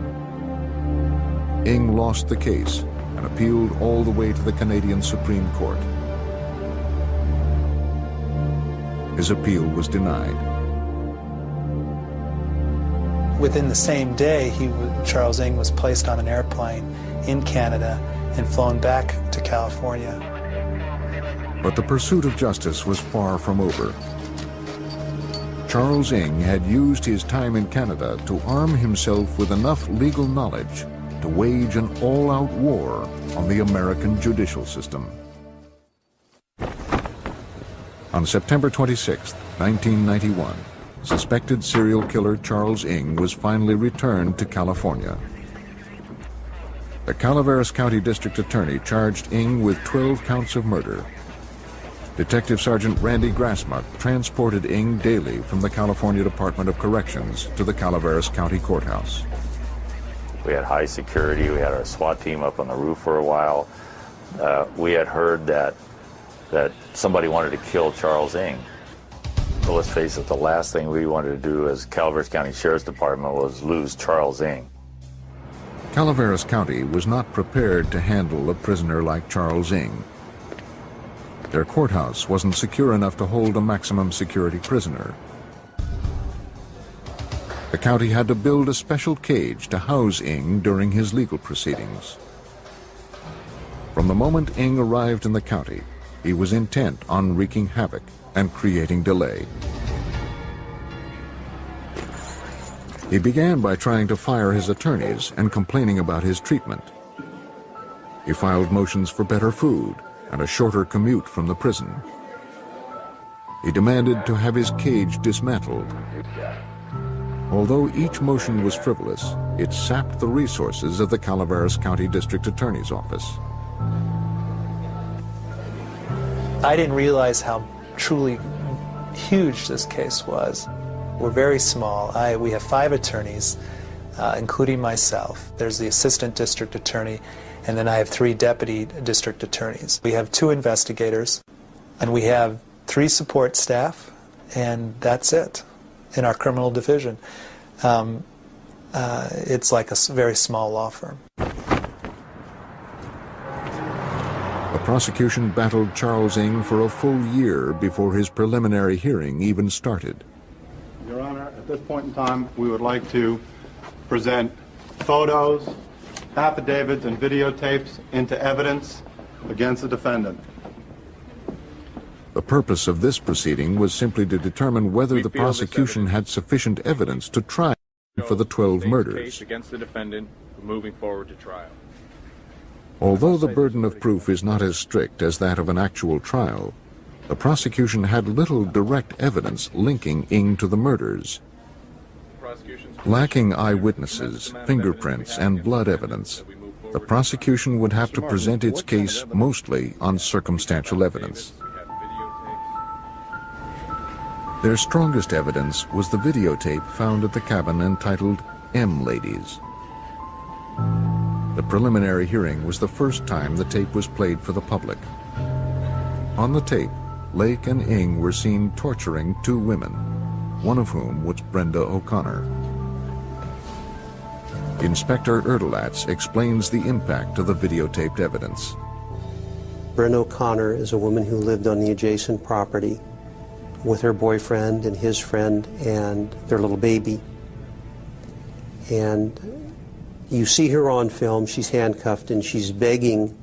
Ng lost the case and appealed all the way to the Canadian Supreme Court. His appeal was denied. Within the same day, Charles Ng was placed on an airplane in Canada and flown back to California. But the pursuit of justice was far from over. Charles Ng had used his time in Canada to arm himself with enough legal knowledge to wage an all-out war on the American judicial system. On September 26, 1991, suspected serial killer Charles Ng was finally returned to California. The Calaveras County District Attorney charged Ng with 12 counts of murder. Detective Sergeant Randy Grassmuck transported Ng daily from the California Department of Corrections to the Calaveras County Courthouse. We had high security. We had our SWAT team up on the roof for a while. We had heard that somebody wanted to kill Charles Ng. But let's face it, the last thing we wanted to do as Calaveras County Sheriff's Department was lose Charles Ng. Calaveras County was not prepared to handle a prisoner like Charles Ng. Their courthouse wasn't secure enough to hold a maximum security prisoner. The county had to build a special cage to house Ng during his legal proceedings. From the moment Ng arrived in the county, he was intent on wreaking havoc and creating delay. He began by trying to fire his attorneys and complaining about his treatment. He filed motions for better food and a shorter commute from the prison. He demanded to have his cage dismantled. Although each motion was frivolous, it sapped the resources of the Calaveras County District Attorney's Office. I didn't realize how truly huge this case was. We're very small. We have 5 attorneys, including myself. There's the assistant district attorney, and then I have 3 deputy district attorneys. We have 2 investigators, and we have 3 support staff, and that's it in our criminal division. It's like a very small law firm. The prosecution battled Charles Ng for a full year before his preliminary hearing even started. Your Honor, at this point in time, we would like to present photos, affidavits, and videotapes into evidence against the defendant. The purpose of this proceeding was simply to determine whether the prosecution had sufficient evidence to try for the 12 murders. Against the defendant, moving forward to trial. Although the burden of proof is not as strict as that of an actual trial, the prosecution had little direct evidence linking Ng to the murders. Lacking eyewitnesses, fingerprints, and blood evidence, The prosecution would have to present its case mostly on circumstantial evidence. Their strongest evidence was the videotape found at the cabin entitled M Ladies. The preliminary hearing was the first time the tape was played for the public. On the tape, Lake and Ing were seen torturing two women, one of whom was Brenda O'Connor. Inspector Erdelatz explains the impact of the videotaped evidence. Brenda O'Connor is a woman who lived on the adjacent property with her boyfriend and his friend and their little baby. And you see her on film, she's handcuffed and she's begging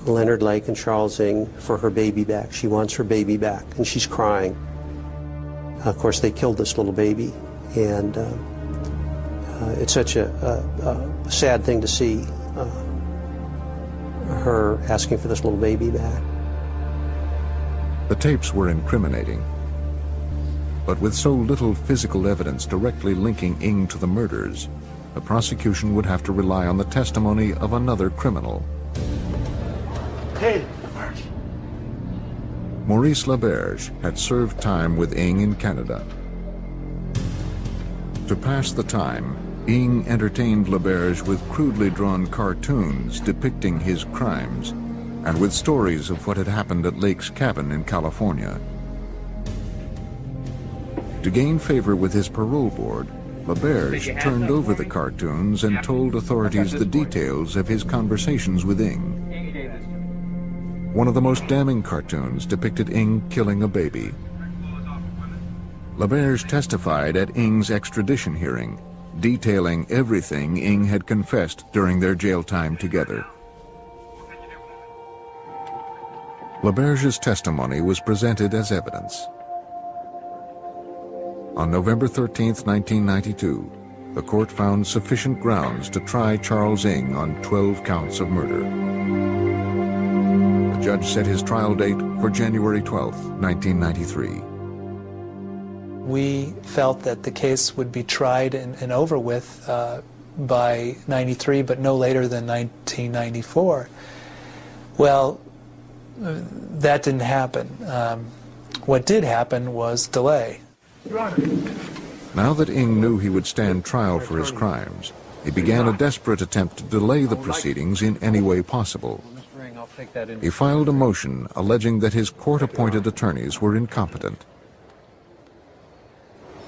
Leonard Lake and Charles Ing for her baby back. She wants her baby back and she's crying. Of course, they killed this little baby, and it's such a sad thing to see her asking for this little baby back. The tapes were incriminating, but with so little physical evidence directly linking Ing to the murders, the prosecution would have to rely on the testimony of another criminal. Hey, Maurice Laberge had served time with Ing in Canada. To pass the time, Ing entertained Laberge with crudely drawn cartoons depicting his crimes and with stories of what had happened at Lake's cabin in California. To gain favor with his parole board, Laberge turned over the cartoons and told authorities the details of his conversations with Ing. One of the most damning cartoons depicted Ing killing a baby. Laberge testified at Ing's extradition hearing, detailing everything Ing had confessed during their jail time together. Laberge's testimony was presented as evidence. On November 13, 1992, the court found sufficient grounds to try Charles Ing on 12 counts of murder. The judge set his trial date for January 12, 1993. We felt that the case would be tried and over with by 93, but no later than 1994. Well, that didn't happen. What did happen was delay. Now that Ing knew he would stand trial for his crimes, he began a desperate attempt to delay the proceedings in any way possible. He filed a motion alleging that his court-appointed attorneys were incompetent.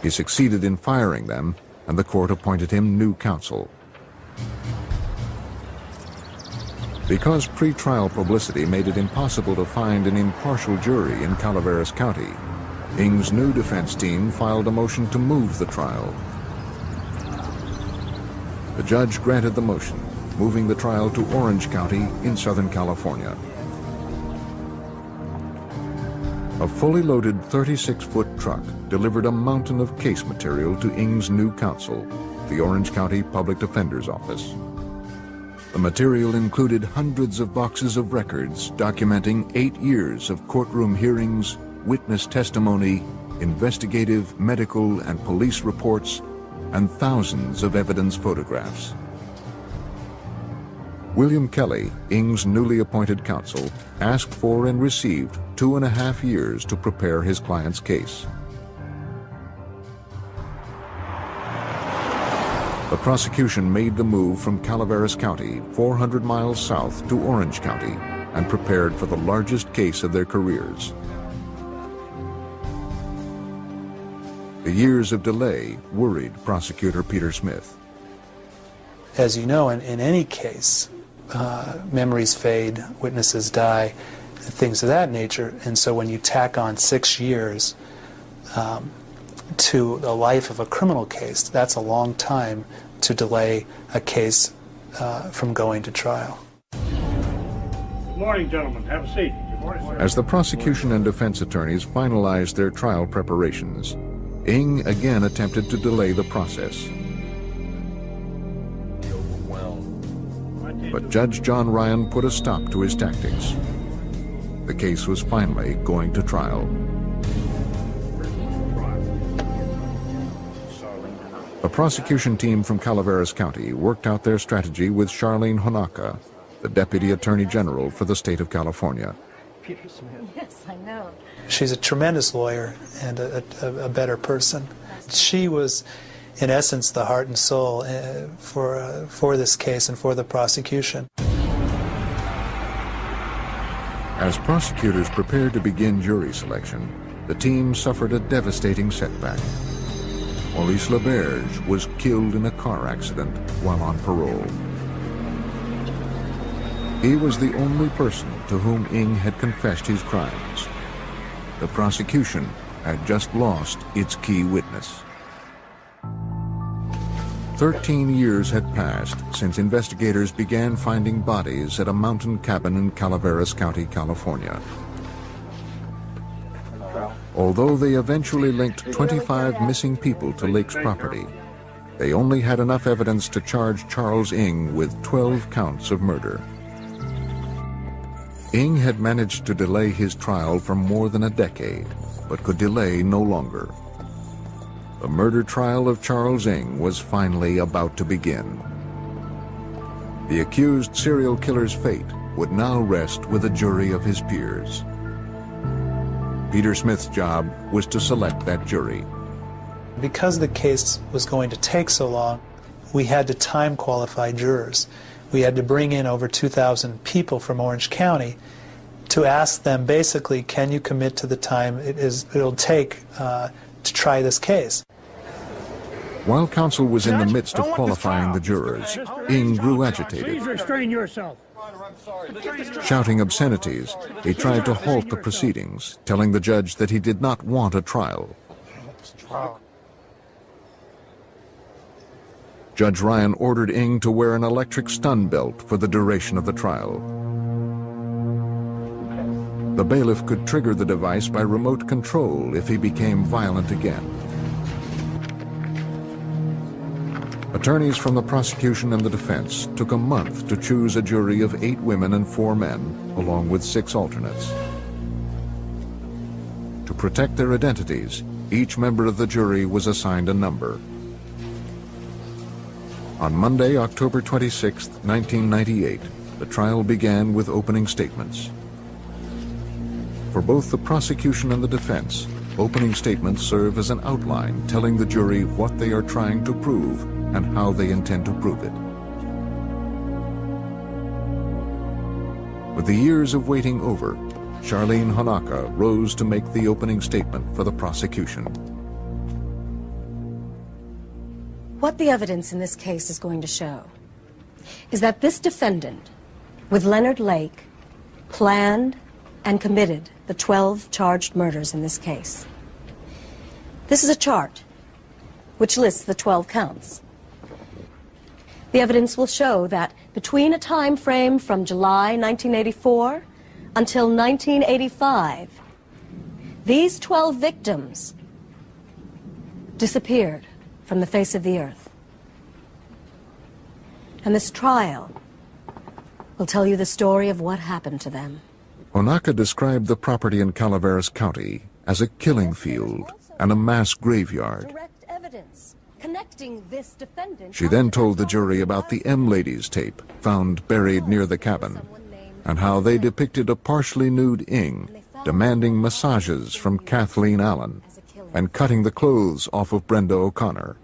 He succeeded in firing them, and the court appointed him new counsel. Because pre-trial publicity made it impossible to find an impartial jury in Calaveras County, Ing's new defense team filed a motion to move the trial. The judge granted the motion, moving the trial to Orange County in Southern California. A fully loaded 36-foot truck delivered a mountain of case material to Ing's new counsel, the Orange County Public Defender's Office. The material included hundreds of boxes of records documenting 8 years of courtroom hearings, witness testimony, investigative, medical, and police reports, and thousands of evidence photographs. William Kelly, Ing's newly appointed counsel, asked for and received 2.5 years to prepare his client's case. The prosecution made the move from Calaveras County, 400 miles south, to Orange County, and prepared for the largest case of their careers. The years of delay worried prosecutor Peter Smith. As you know, in any case, memories fade, witnesses die, things of that nature, and so when you tack on 6 years to the life of a criminal case, that's a long time to delay a case from going to trial. Good morning, gentlemen. Have a seat. Good morning, sir. As the prosecution and defense attorneys finalized their trial preparations, Ing again attempted to delay the process. But Judge John Ryan put a stop to his tactics. The case was finally going to trial. A prosecution team from Calaveras County worked out their strategy with Charlene Honaka, the Deputy Attorney General for the state of California. Yes, I know. She's a tremendous lawyer and a better person. She was, in essence, the heart and soul for this case and for the prosecution. As prosecutors prepared to begin jury selection, the team suffered a devastating setback. Maurice LeBerge was killed in a car accident while on parole. He was the only person to whom Ng had confessed his crimes. The prosecution had just lost its key witness. 13 years had passed since investigators began finding bodies at a mountain cabin in Calaveras County, California. Although they eventually linked 25 missing people to Lake's property, they only had enough evidence to charge Charles Ng with 12 counts of murder. Ng had managed to delay his trial for more than a decade, but could delay no longer. The murder trial of Charles Ng was finally about to begin. The accused serial killer's fate would now rest with a jury of his peers. Peter Smith's job was to select that jury. Because the case was going to take so long, we had to time qualify jurors. We had to bring in over 2,000 people from Orange County to ask them basically, can you commit to the time it'll take to try this case? While counsel was in the midst of qualifying the jurors, Ng grew agitated. Please restrain yourself. Shouting obscenities, he tried to halt the proceedings, telling the judge that he did not want a trial. Judge Ryan ordered Ng to wear an electric stun belt for the duration of the trial. The bailiff could trigger the device by remote control if he became violent again. Attorneys from the prosecution and the defense took a month to choose a jury of 8 women and 4 men, along with 6 alternates. To protect their identities, each member of the jury was assigned a number. On Monday, October 26, 1998, the trial began with opening statements. For both the prosecution and the defense, opening statements serve as an outline telling the jury what they are trying to prove and how they intend to prove it. With the years of waiting over, Charlene Honaka rose to make the opening statement for the prosecution. What the evidence in this case is going to show is that this defendant, with Leonard Lake, planned and committed the 12 charged murders in this case. This is a chart which lists the 12 counts. The evidence will show that between a time frame from July 1984 until 1985, these 12 victims disappeared from the face of the earth. And this trial will tell you the story of what happened to them. Honaka described the property in Calaveras County as a killing field and a mass graveyard. Direct evidence connecting this defendant. She then told the jury about the M Ladies tape found buried near the cabin and how they depicted a partially nude Ng demanding massages from Kathleen Allen and cutting the clothes off of Brenda O'Connor.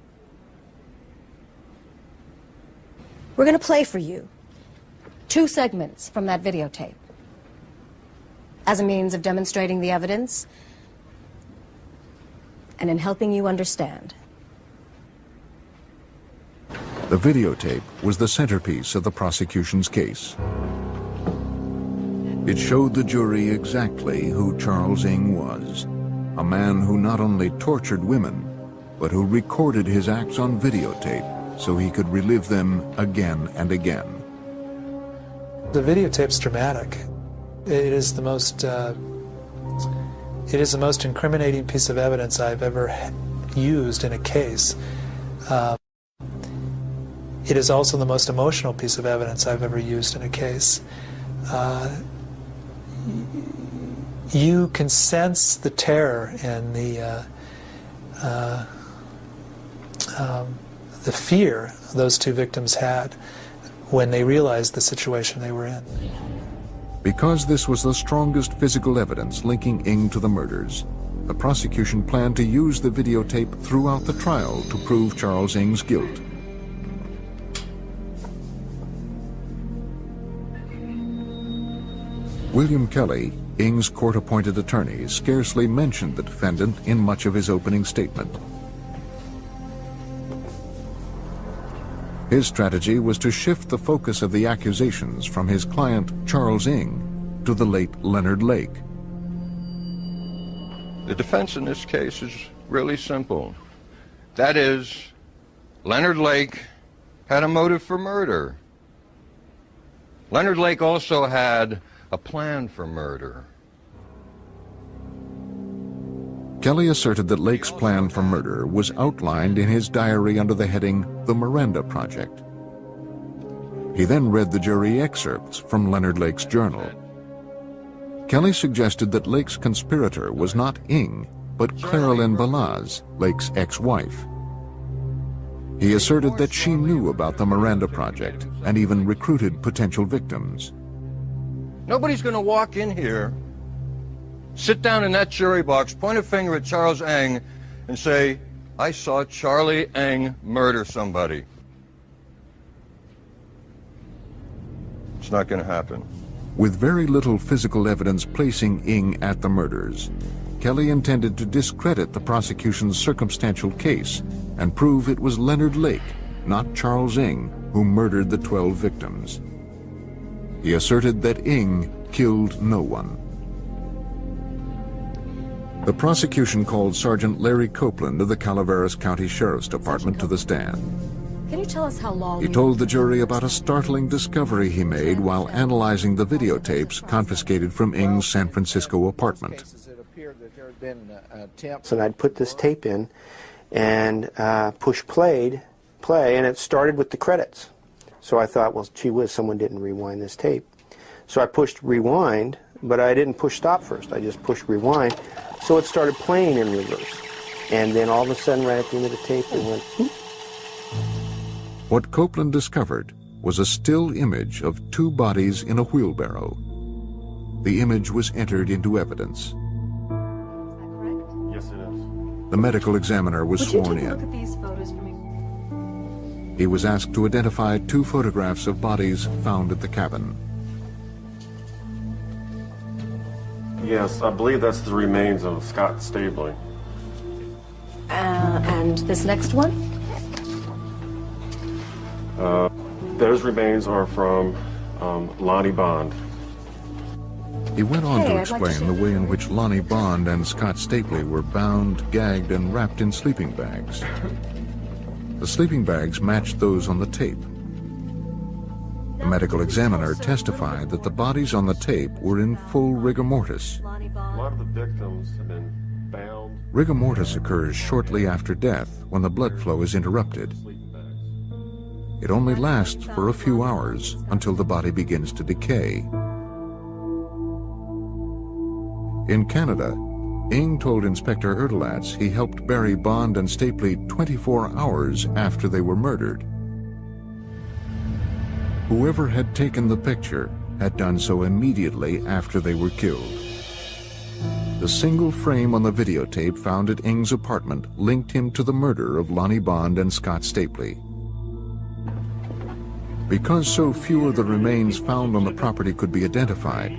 We're going to play for you 2 segments from that videotape as a means of demonstrating the evidence and in helping you understand. The videotape was the centerpiece of the prosecution's case. It showed the jury exactly who Charles Ng was, a man who not only tortured women, but who recorded his acts on videotape so he could relive them again and again. The videotape's dramatic. It is the most incriminating piece of evidence I've ever used in a case. It is also the most emotional piece of evidence I've ever used in a case. You can sense the terror and the the fear those two victims had when they realized the situation they were in. Because this was the strongest physical evidence linking Ng to the murders, the prosecution planned to use the videotape throughout the trial to prove Charles Ng's guilt. William Kelly, Ng's court-appointed attorney, scarcely mentioned the defendant in much of his opening statement. His strategy was to shift the focus of the accusations from his client, Charles Ng, to the late Leonard Lake. The defense in this case is really simple. That is, Leonard Lake had a motive for murder. Leonard Lake also had a plan for murder. Kelly asserted that Lake's plan for murder was outlined in his diary under the heading The Miranda Project. He then read the jury excerpts from Leonard Lake's journal. Kelly suggested that Lake's conspirator was not Ng, but Claralyn Balaz, Lake's ex-wife. He asserted that she knew about the Miranda Project and even recruited potential victims. Nobody's going to walk in here, sit down in that jury box, point a finger at Charles Ng, and say, I saw Charlie Ng murder somebody. It's not going to happen. With very little physical evidence placing Ng at the murders, Kelly intended to discredit the prosecution's circumstantial case and prove it was Leonard Lake, not Charles Ng, who murdered the 12 victims. He asserted that Ng killed no one. The prosecution called Sergeant Larry Copeland of the Calaveras County Sheriff's Department to the stand. Can you tell us how long... He told the jury about a startling discovery he made while analyzing the videotapes confiscated from Ng's San Francisco apartment. And I'd put this tape in and push play, and it started with the credits. So I thought, well, gee whiz, someone didn't rewind this tape. So I pushed rewind, but I didn't push stop first. I just pushed rewind. So it started playing in reverse. And then all of a sudden, right at the end of the tape, it went, whoop. What Copeland discovered was a still image of two bodies in a wheelbarrow. The image was entered into evidence. Yes, it is. The medical examiner was sworn in. Look at these photos for me. He was asked to identify two photographs of bodies found at the cabin. Yes, I believe that's the remains of Scott Stabley. And this next one? Those remains are from Lonnie Bond. He went on to explain the way in which Lonnie Bond and Scott Stabley were bound, gagged, and wrapped in sleeping bags. The sleeping bags matched those on the tape. The medical examiner testified that the bodies on the tape were in full rigor mortis. A lot of the victims have been bound. Rigor mortis occurs shortly after death when the blood flow is interrupted. It only lasts for a few hours until the body begins to decay. In Canada, Ng told Inspector Erdelatz he helped bury Bond and Stapley 24 hours after they were murdered. Whoever had taken the picture had done so immediately after they were killed. The single frame on the videotape found at Ng's apartment linked him to the murder of Lonnie Bond and Scott Stapley. Because so few of the remains found on the property could be identified,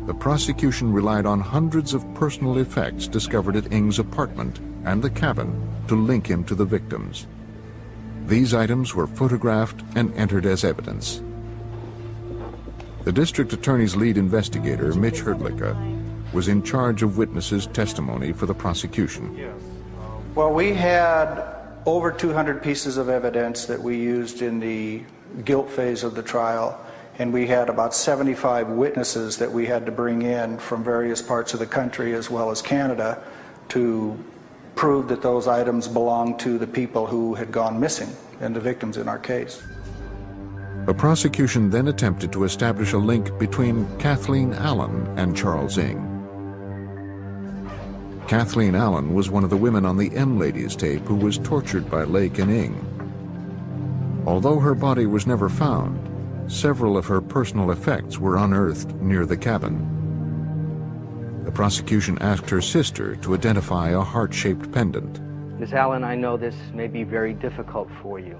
the prosecution relied on hundreds of personal effects discovered at Ng's apartment and the cabin to link him to the victims. These items were photographed and entered as evidence. The district attorney's lead investigator, Mitch Herdlicka, was in charge of witnesses' testimony for the prosecution. Well, we had over 200 pieces of evidence that we used in the guilt phase of the trial, and we had about 75 witnesses that we had to bring in from various parts of the country as well as Canada to prove that those items belonged to the people who had gone missing and the victims in our case. The prosecution then attempted to establish a link between Kathleen Allen and Charles Ng. Kathleen Allen was one of the women on the M Ladies tape who was tortured by Lake and Ng. Although her body was never found, several of her personal effects were unearthed near the cabin. The prosecution asked her sister to identify a heart-shaped pendant. Ms. Allen, I know this may be very difficult for you,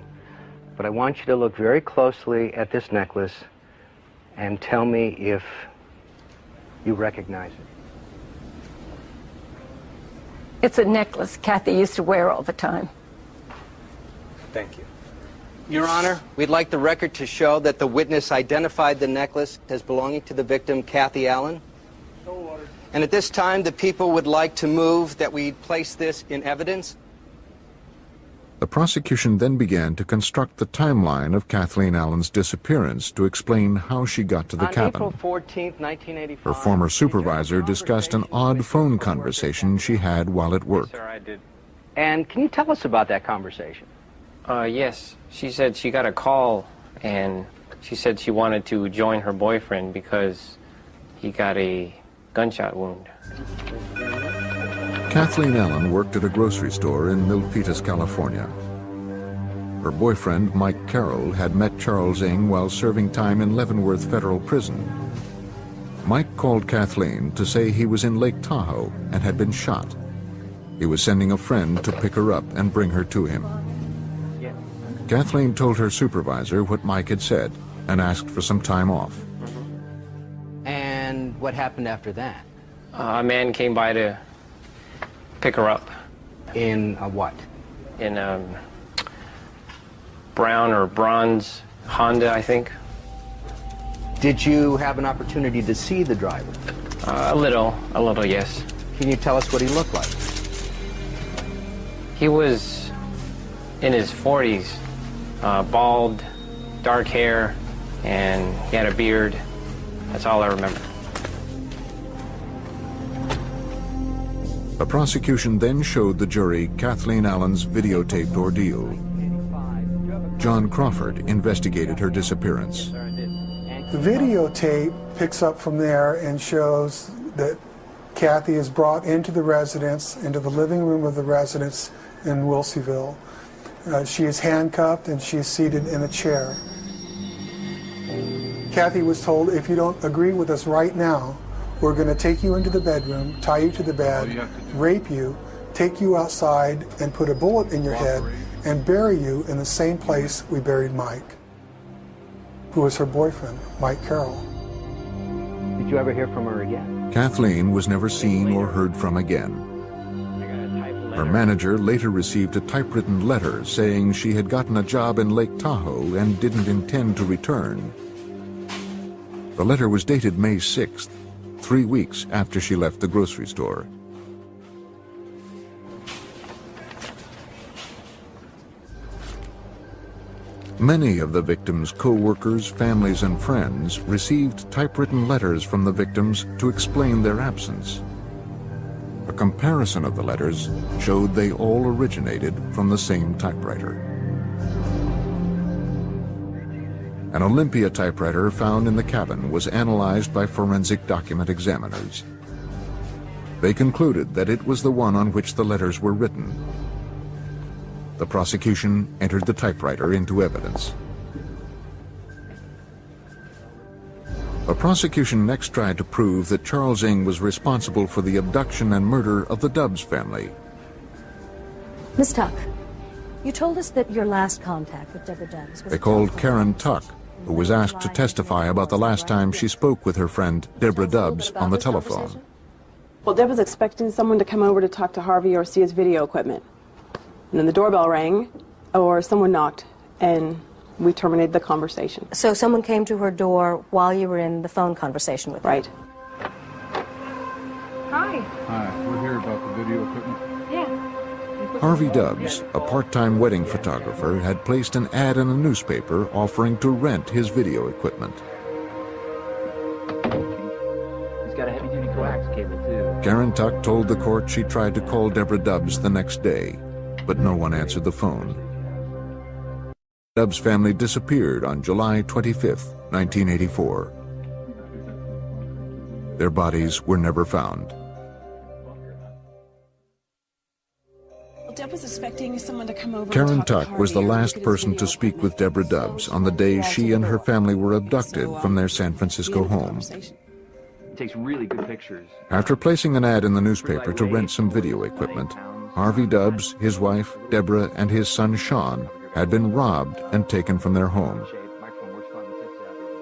but I want you to look very closely at this necklace and tell me if you recognize it. It's a necklace Kathy used to wear all the time. Thank you. Your Honor, we'd like the record to show that the witness identified the necklace as belonging to the victim, Kathy Allen. So ordered. And at this time, the people would like to move that we place this in evidence. The prosecution then began to construct the timeline of Kathleen Allen's disappearance to explain how she got to the cabin. On April 14th, 1985... Her former supervisor discussed an odd phone conversation she had while at work. Yes, sir, I did. And can you tell us about that conversation? Yes. She said she got a call, and she said she wanted to join her boyfriend because he got a gunshot wound. Kathleen Allen worked at a grocery store in Milpitas, California. Her boyfriend, Mike Carroll, had met Charles Ng while serving time in Leavenworth Federal Prison. Mike called Kathleen to say he was in Lake Tahoe and had been shot. He was sending a friend to pick her up and bring her to him. Kathleen told her supervisor what Mike had said and asked for some time off. And what happened after that? A man came by to pick her up. In a what? In a brown or bronze Honda, I think. Did you have an opportunity to see the driver? A little, yes. Can you tell us what he looked like? He was in his 40s, bald, dark hair, and he had a beard. That's all I remember. The prosecution then showed the jury Kathleen Allen's videotaped ordeal. John Crawford investigated her disappearance. The videotape picks up from there and shows that Kathy is brought into the residence, into the living room of the residence in Wilseyville. She is handcuffed and she is seated in a chair. Kathy was told, if you don't agree with us right now, we're going to take you into the bedroom, tie you to the bed, rape you, take you outside and put a bullet in your head and bury you in the same place we buried Mike, who was her boyfriend, Mike Carroll. Did you ever hear from her again? Kathleen was never seen or heard from again. Her manager later received a typewritten letter saying she had gotten a job in Lake Tahoe and didn't intend to return. The letter was dated May 6th, 3 weeks after she left the grocery store. Many of the victims' co-workers, families, and friends received typewritten letters from the victims to explain their absence. A comparison of the letters showed they all originated from the same typewriter. An Olympia typewriter found in the cabin was analyzed by forensic document examiners. They concluded that it was the one on which the letters were written. The prosecution entered the typewriter into evidence. The prosecution next tried to prove that Charles Ng was responsible for the abduction and murder of the Dubs family. Miss Tuck, you told us that your last contact with Deborah Dubs was... They called Karen Tuck, who was asked to testify about the last time she spoke with her friend Deborah Dubs on the telephone. Well, Deb was expecting someone to come over to talk to Harvey or see his video equipment. And then the doorbell rang, or someone knocked, and we terminated the conversation. So someone came to her door while you were in the phone conversation with her? Right. Hi. Hi, we're here about the video equipment. Yeah. Harvey Dubs, a part-time wedding photographer, had placed an ad in a newspaper offering to rent his video equipment. He's got a heavy-duty coax cable, too. Karen Tuck told the court she tried to call Deborah Dubs the next day, but no one answered the phone. Dubs' family disappeared on July 25th, 1984. Their bodies were never found. Deb was expecting someone to come over. Karen Tuck was the last person to speak with Deborah Dubbs on the day she and her family were abducted from their San Francisco home. He takes really good pictures. After placing an ad in the newspaper to rent some video equipment, Harvey Dubbs, his wife, Deborah, and his son, Sean, had been robbed and taken from their home.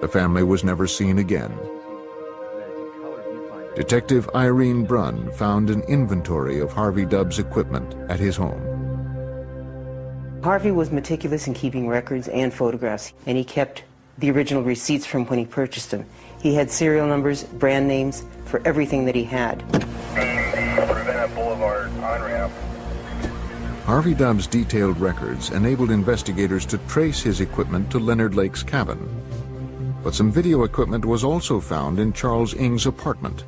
The family was never seen again. Detective Irene Brunn found an inventory of Harvey Dubbs' equipment at his home. Harvey was meticulous in keeping records and photographs, and he kept the original receipts from when he purchased them. He had serial numbers, brand names for everything that he had. Boulevard on-ramp. Harvey Dubbs' detailed records enabled investigators to trace his equipment to Leonard Lake's cabin. But some video equipment was also found in Charles Ng's apartment.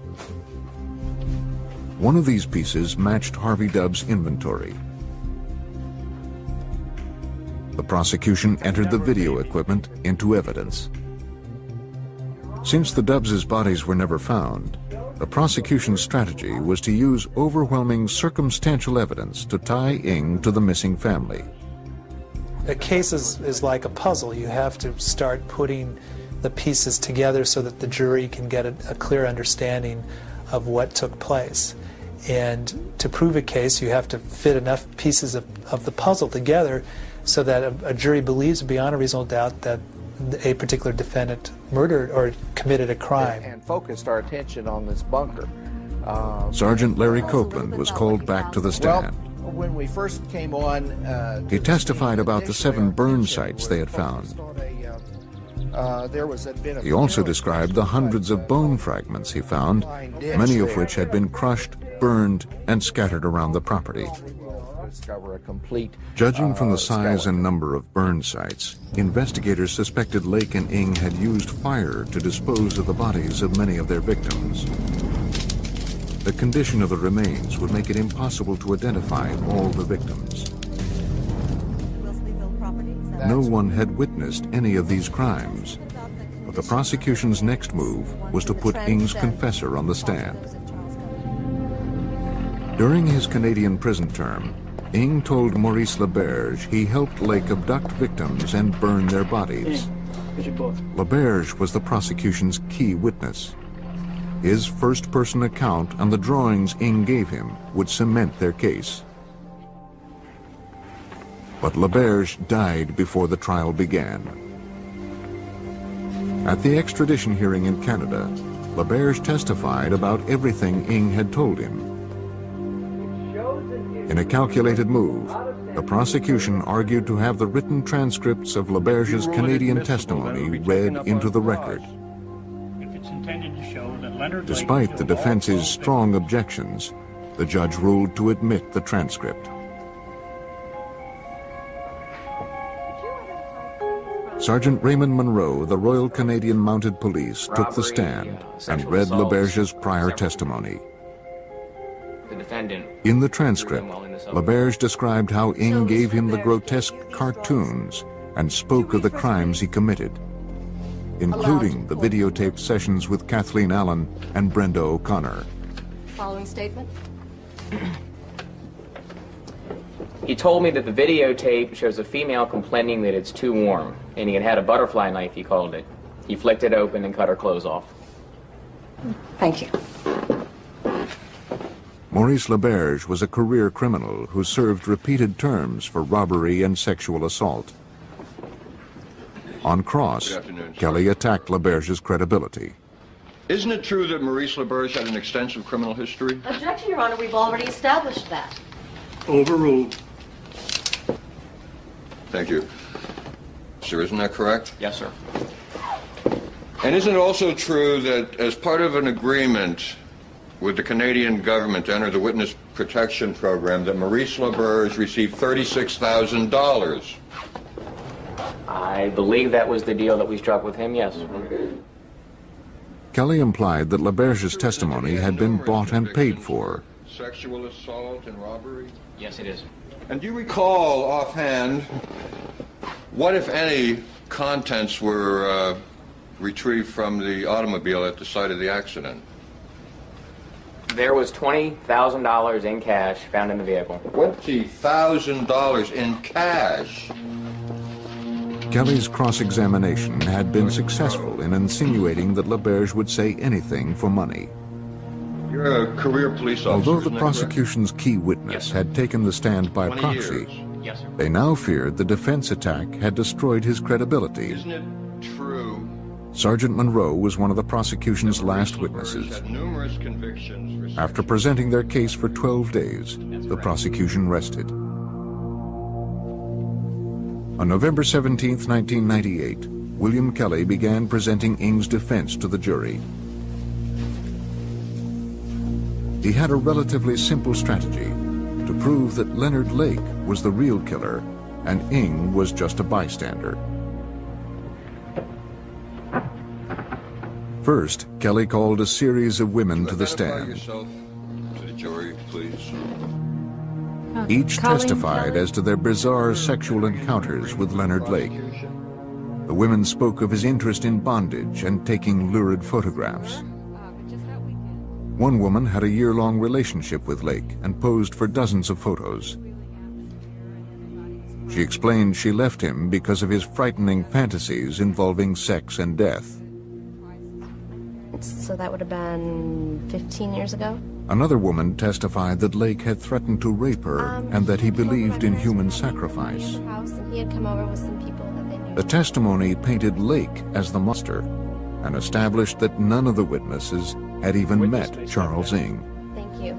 One of these pieces matched Harvey Dubbs' inventory. The prosecution entered the video equipment into evidence. Since the Dubbs' bodies were never found, the prosecution's strategy was to use overwhelming circumstantial evidence to tie Ng to the missing family. A case is like a puzzle. You have to start putting the pieces together so that the jury can get a clear understanding of what took place. And to prove a case, you have to fit enough pieces of the puzzle together so that a jury believes beyond a reasonable doubt that a particular defendant murdered or committed a crime. And focused our attention on this bunker. Sergeant Larry Copeland was called back to the stand. Well, when we first came on... He testified about the 7 burn sites they had found. He also described the hundreds of bone fragments he found, many of which had been crushed, burned, and scattered around the property. Judging from the size and number of burn sites, investigators suspected Lake and Ng had used fire to dispose of the bodies of many of their victims. The condition of the remains would make it impossible to identify all the victims. No one had witnessed any of these crimes, but the prosecution's next move was to put Ng's confessor on the stand. During his Canadian prison term, Ng told Maurice LaBerge he helped Lake abduct victims and burn their bodies. LaBerge was the prosecution's key witness. His first-person account and the drawings Ng gave him would cement their case. But LaBerge died before the trial began. At the extradition hearing in Canada, LaBerge testified about everything Ng had told him. In a calculated move, the prosecution argued to have the written transcripts of LaBerge's Canadian testimony read into the record. Despite the defense's strong objections, the judge ruled to admit the transcript. Sergeant Raymond Monroe, the Royal Canadian Mounted Police, took the stand and read LaBerge's prior testimony. In the transcript, LaBerge described how Ng gave him the grotesque cartoons and spoke of the crimes he committed, including the videotaped sessions with Kathleen Allen and Brenda O'Connor. Following statement. He told me that the videotape shows a female complaining that it's too warm, and he had a butterfly knife, he called it. He flicked it open and cut her clothes off. Thank you. Maurice LaBerge was a career criminal who served repeated terms for robbery and sexual assault. On cross, Kelly attacked LaBerge's credibility. Isn't it true that Maurice LaBerge had an extensive criminal history? Objection, Your Honor. We've already established that. Overruled. Thank you. Sir, isn't that correct? Yes, sir. And isn't it also true that as part of an agreement with the Canadian government to enter the Witness Protection Program that Maurice LaBerge received $36,000? I believe that was the deal that we struck with him, yes. Kelly implied that LaBerge's testimony had been bought and paid for. Sexual assault and robbery? Yes, it is. And do you recall offhand what, if any, contents were retrieved from the automobile at the site of the accident? There was $20,000 in cash found in the vehicle. $20,000 in cash? Kelly's cross-examination had been successful in insinuating that LaBerge would say anything for money. You're a career police officer. Although the prosecution's key witness had taken the stand by proxy, they now feared the defense attack had destroyed his credibility. Isn't it true? Sergeant Monroe was one of the prosecution's last witnesses. After presenting their case for 12 days, the prosecution rested. On November 17, 1998, William Kelly began presenting Ng's defense to the jury. He had a relatively simple strategy to prove that Leonard Lake was the real killer and Ng was just a bystander. First, Kelly called a series of women to the stand. Yourself to the jury, please. Each testified as to their bizarre sexual encounters with Leonard Lake. The women spoke of his interest in bondage and taking lurid photographs. One woman had a year-long relationship with Lake and posed for dozens of photos. She explained she left him because of his frightening fantasies involving sex and death. So that would have been 15 years ago? Another woman testified that Lake had threatened to rape her and that he believed in human sacrifice. He had come over with some people that they knew. The testimony painted Lake as the monster and established that none of the witnesses had even met Charles Ng. Thank you.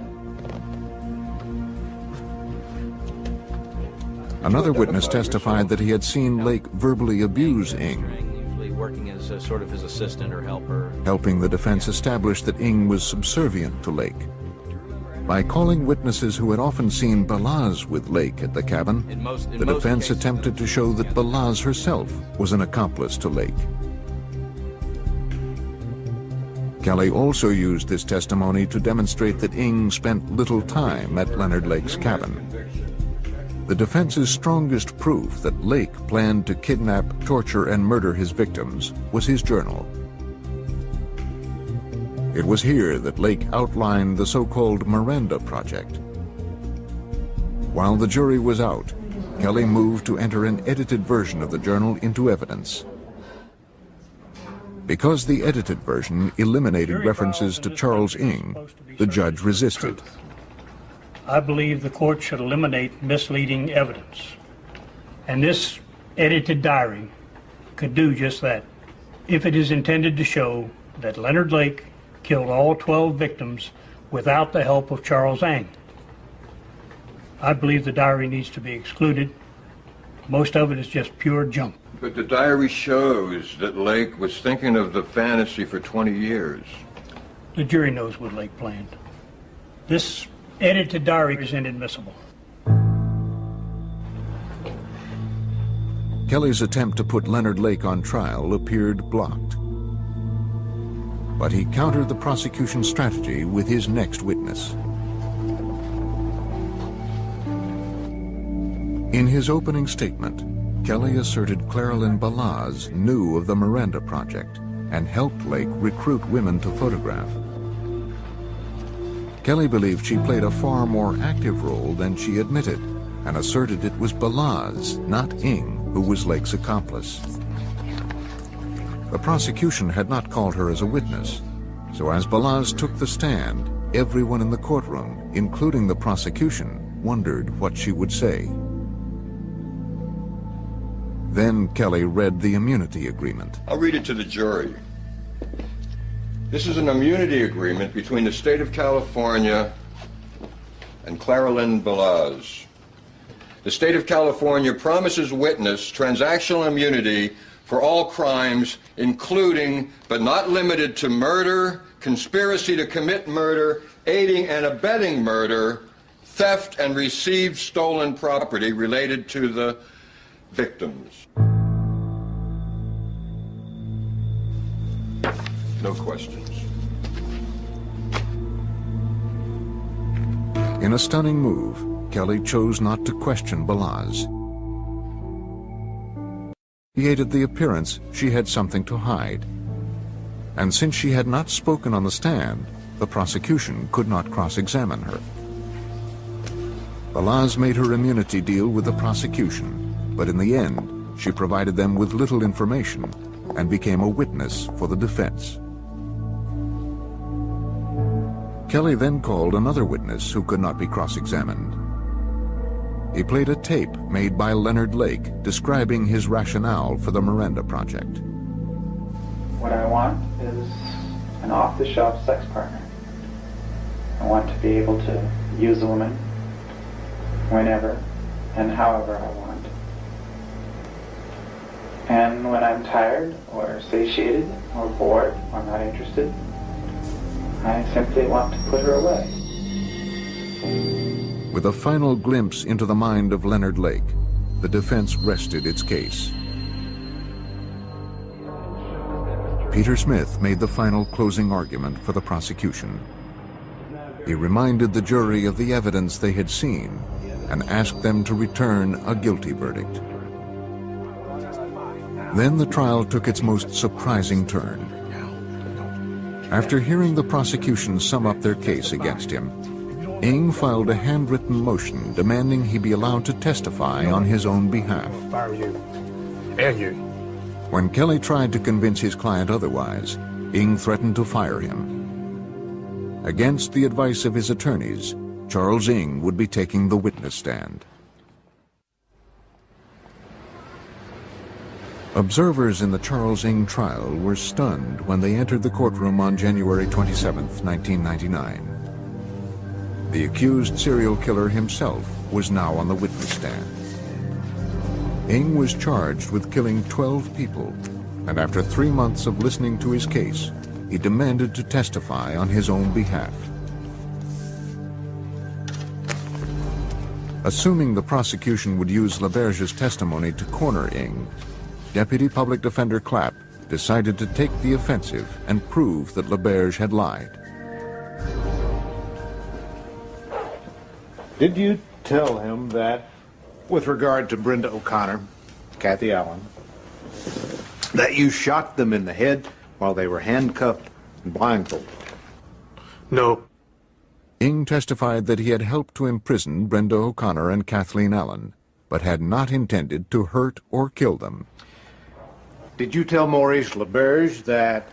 Another witness testified that he had seen Lake verbally abuse Ng, working as sort of his assistant or helper. helping the defense establish that Ng was subservient to Lake. By calling witnesses who had often seen Balaz with Lake at the cabin, the defense attempted to show that Balaz herself was an accomplice to Lake. Kelly also used this testimony to demonstrate that Ng spent little time at Leonard Lake's cabin. The defense's strongest proof that Lake planned to kidnap, torture, and murder his victims was his journal. It was here that Lake outlined the so-called Miranda Project. While the jury was out, Kelly moved to enter an edited version of the journal into evidence. Because the edited version eliminated references to Charles Ng, the judge resisted. I believe the court should eliminate misleading evidence. And this edited diary could do just that, if it is intended to show that Leonard Lake killed all 12 victims without the help of Charles Ng. I believe the diary needs to be excluded. Most of it is just pure junk. But the diary shows that Lake was thinking of the fantasy for 20 years. The jury knows what Lake planned. This edited diary is inadmissible. Kelly's attempt to put Leonard Lake on trial appeared blocked. But he countered the prosecution's strategy with his next witness. In his opening statement, Kelly asserted Claralyn Balaz knew of the Miranda Project and helped Lake recruit women to photograph. Kelly believed she played a far more active role than she admitted and asserted it was Balaz, not Ng, who was Lake's accomplice. The prosecution had not called her as a witness, so as Balaz took the stand, everyone in the courtroom, including the prosecution, wondered what she would say. Then Kelly read the immunity agreement. I'll read it to the jury. This is an immunity agreement between the state of California and Claralyn Balaz. The state of California promises witness transactional immunity for all crimes, including but not limited to murder, conspiracy to commit murder, aiding and abetting murder, theft and received stolen property related to the victims. No questions. In a stunning move, Kelly chose not to question Balaz. He hated the appearance she had something to hide. And since she had not spoken on the stand, The prosecution could not cross-examine her. The laws made her immunity deal with the prosecution, but in the end, she provided them with little information and became a witness for the defense. Kelly then called another witness who could not be cross-examined. He played a tape made by Leonard Lake describing his rationale for the Miranda Project. What I want is an off-the-shelf sex partner. I want to be able to use a woman whenever and however I want. And when I'm tired or satiated or bored or not interested, I simply want to put her away. With a final glimpse into the mind of Leonard Lake, the defense rested its case. Peter Smith made the final closing argument for the prosecution. He reminded the jury of the evidence they had seen and asked them to return a guilty verdict. Then the trial took its most surprising turn. After hearing the prosecution sum up their case against him, Ng filed a handwritten motion demanding he be allowed to testify on his own behalf. Fire you. And you. When Kelly tried to convince his client otherwise, Ng threatened to fire him. Against the advice of his attorneys, Charles Ng would be taking the witness stand. Observers in the Charles Ng trial were stunned when they entered the courtroom on January 27, 1999. The accused serial killer himself was now on the witness stand. Ng was charged with killing 12 people, and after 3 months of listening to his case, he demanded to testify on his own behalf. Assuming the prosecution would use LaBerge's testimony to corner Ng, Deputy Public Defender Clapp decided to take the offensive and prove that LaBerge had lied. Did you tell him that, with regard to Brenda O'Connor, Kathy Allen, that you shot them in the head while they were handcuffed and blindfolded? No. Ng testified that he had helped to imprison Brenda O'Connor and Kathleen Allen, but had not intended to hurt or kill them. Did you tell Maurice LaBerge that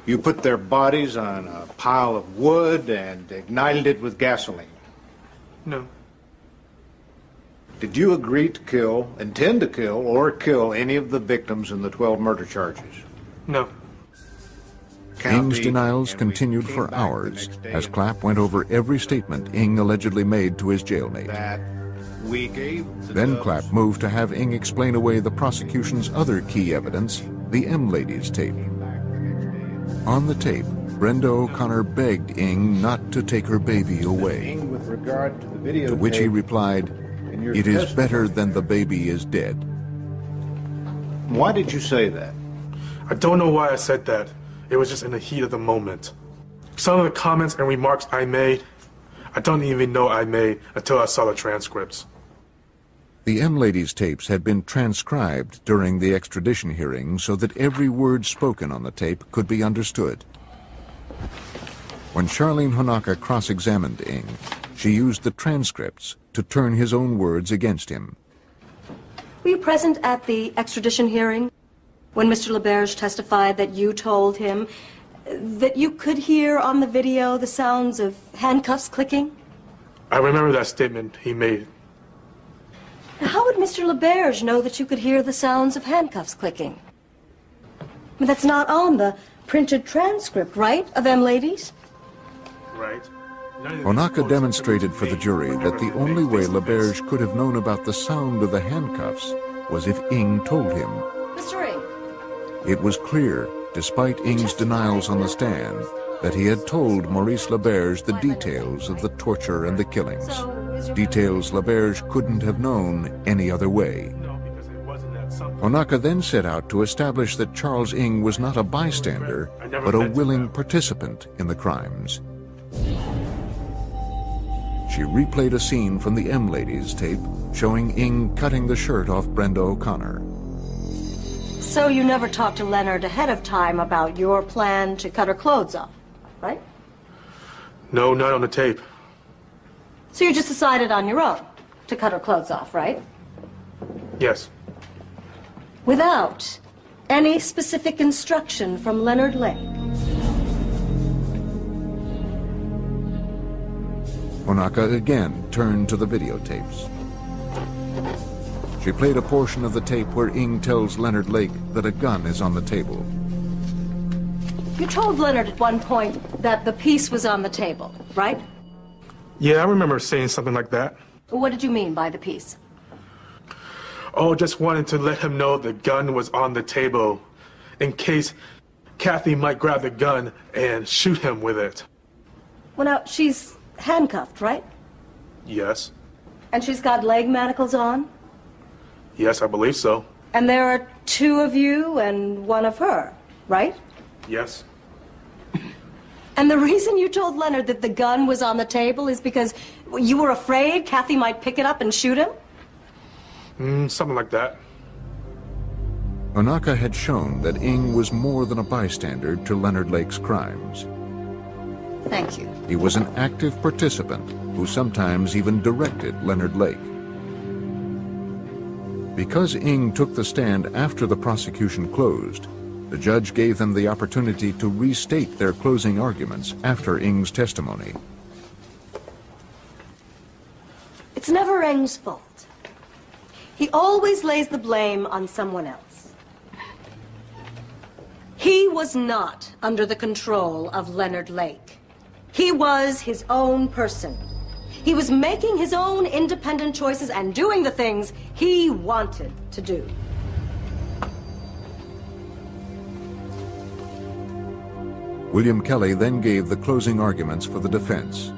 you put their bodies on a pile of wood and ignited it with gasoline? No. Did you agree to kill, intend to kill, or kill any of the victims in the 12 murder charges? No. Ng's denials continued for hours as Clapp went over every statement Ng allegedly made to his jailmate. Then Clapp moved to have Ng explain away the prosecution's other key evidence, the M Ladies tape. On the tape, Brenda O'Connor begged Ng not to take her baby away, to which he replied, "It is better than the baby is dead." Why did you say that? I don't know why I said that. It was just in the heat of the moment. Some of the comments and remarks I made, I don't even know I made until I saw the transcripts. The M Ladies tapes had been transcribed during the extradition hearing so that every word spoken on the tape could be understood. When Charlene Honaka cross-examined Ng, she used the transcripts to turn his own words against him. Were you present at the extradition hearing when Mr. LaBerge testified that you told him that you could hear on the video the sounds of handcuffs clicking? I remember that statement he made. How would Mr. LaBerge know that you could hear the sounds of handcuffs clicking? I mean, that's not on the printed transcript, right, of M Ladies? Right. Honaka demonstrated for the jury that the only way LaBerge could have known about the sound of the handcuffs was if Ng told him. Mr. Ng. It was clear, despite Ng's denials on the stand, that he had told Maurice LaBerge the details of the torture and the killings. Details LaBerge couldn't have known any other way. Honaka then set out to establish that Charles Ng was not a bystander, but a willing participant in the crimes. She replayed a scene from the M Ladies tape showing Ng cutting the shirt off Brenda O'Connor. So you never talked to Leonard ahead of time about your plan to cut her clothes off, right? No, not on the tape. So you just decided on your own to cut her clothes off, right? Yes. Without any specific instruction from Leonard Lake. Onaka again turned to the videotapes. She played a portion of the tape where Ing tells Leonard Lake that a gun is on the table. You told Leonard at one point that the piece was on the table, right? Yeah, I remember saying something like that. What did you mean by the piece? Oh, just wanted to let him know the gun was on the table in case Kathy might grab the gun and shoot him with it. Well, now, she's handcuffed, right? Yes. And she's got leg manacles on? Yes, I believe so. And there are two of you and one of her, right? Yes. And the reason you told Leonard that the gun was on the table is because you were afraid Kathy might pick it up and shoot him? Something like that. Onaka had shown that Ing was more than a bystander to Leonard Lake's crimes. Thank you. He was an active participant who sometimes even directed Leonard Lake. Because Ing took the stand after the prosecution closed, the judge gave them the opportunity to restate their closing arguments after Ing's testimony. It's never Ing's fault. He always lays the blame on someone else. He was not under the control of Leonard Lake. He was his own person. He was making his own independent choices and doing the things he wanted to do. William Kelly then gave the closing arguments for the defense.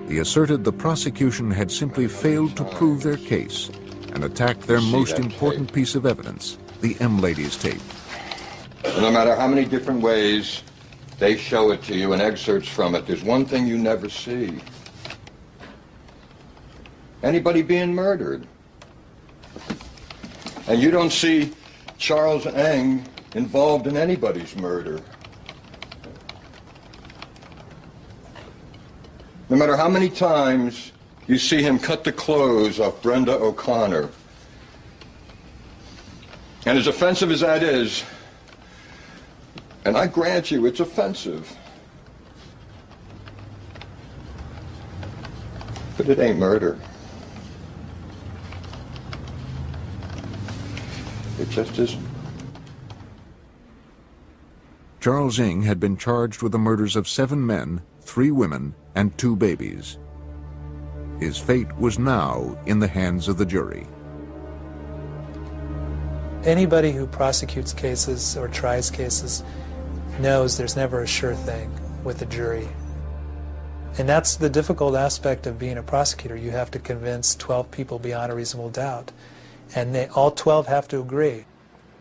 He asserted the prosecution had simply failed to prove their case and attacked their most important piece of evidence, the M Ladies tape. No matter how many different ways they show it to you and excerpts from it, there's one thing you never see. Anybody being murdered. And you don't see Charles Eng involved in anybody's murder. No matter how many times you see him cut the clothes off Brenda O'Connor, and as offensive as that is, and I grant you it's offensive, but it ain't murder. It just isn't. Charles Ing had been charged with the murders of 7 men, 3 women, and 2 babies. His fate was now in the hands of the jury. Anybody who prosecutes cases or tries cases knows there's never a sure thing with a jury. And that's the difficult aspect of being a prosecutor. You have to convince 12 people beyond a reasonable doubt. And all 12 have to agree.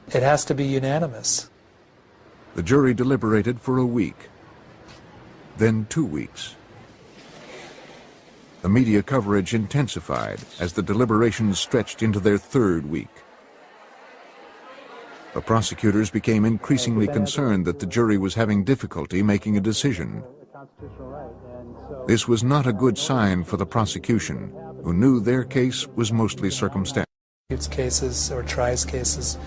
It has to be unanimous. The jury deliberated for a week, then 2 weeks. The media coverage intensified as the deliberations stretched into their 3rd week. The prosecutors became increasingly concerned that the jury was having difficulty making a decision. This was not a good sign for the prosecution, who knew their case was mostly circumstantial. Cases or tries cases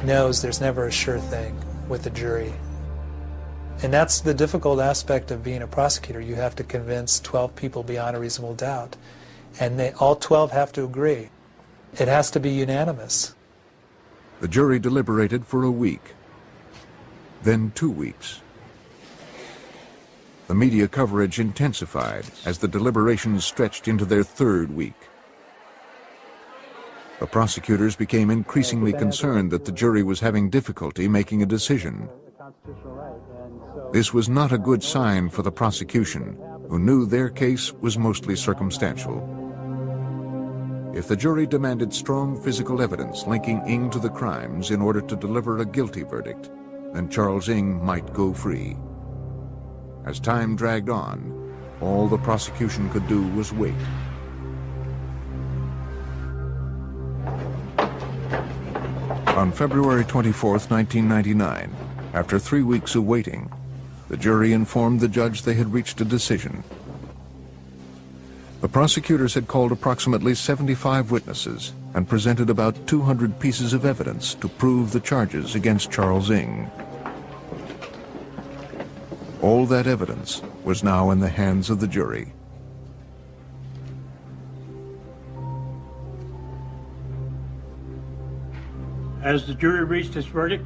knows there's never a sure thing with a jury. And that's the difficult aspect of being a prosecutor. You have to convince 12 people beyond a reasonable doubt. And all 12 have to agree. It has to be unanimous. The jury deliberated for a week, then 2 weeks. The media coverage intensified as the deliberations stretched into their 3rd week. The prosecutors became increasingly concerned that the jury was having difficulty making a decision. This was not a good sign for the prosecution, who knew their case was mostly circumstantial. If the jury demanded strong physical evidence linking Ing to the crimes in order to deliver a guilty verdict, then Charles Ing might go free. As time dragged on, all the prosecution could do was wait. On February 24, 1999, after 3 weeks of waiting, the jury informed the judge they had reached a decision. The prosecutors had called approximately 75 witnesses and presented about 200 pieces of evidence to prove the charges against Charles Ng. All that evidence was now in the hands of the jury. Has the jury reached its verdict?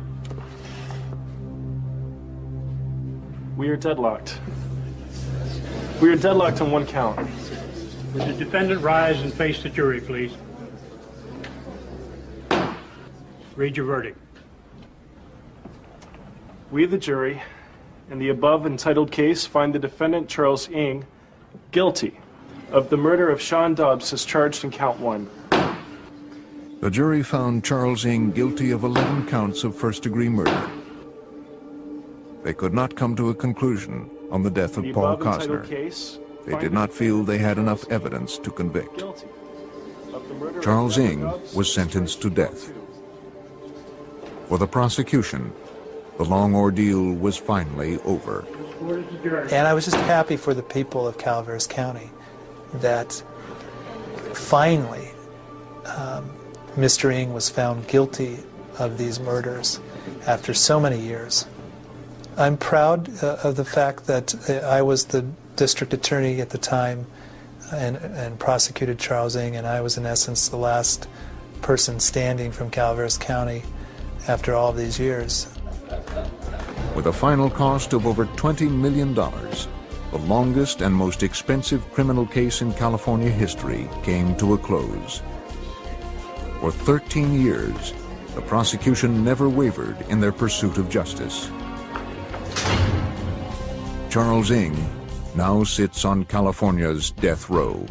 We are deadlocked. We are deadlocked on one count. Would the defendant rise and face the jury, please? Read your verdict. We, the jury, in the above entitled case, find the defendant, Charles Ng, guilty of the murder of Sean Dobbs as charged in count 1. The jury found Charles Ng guilty of 11 counts of first-degree murder. They could not come to a conclusion on the death of Paul Cosner. They did not feel they had enough evidence to convict. Charles Ng was sentenced to death. For the prosecution, the long ordeal was finally over. And I was just happy for the people of Calaveras County that finally Mr. Ng was found guilty of these murders after so many years. I'm proud of the fact that I was the district attorney at the time and prosecuted Charles Ng, and I was in essence the last person standing from Calaveras County after all of these years. With a final cost of over $20 million, the longest and most expensive criminal case in California history came to a close. For 13 years, the prosecution never wavered in their pursuit of justice. Charles Ng now sits on California's death row.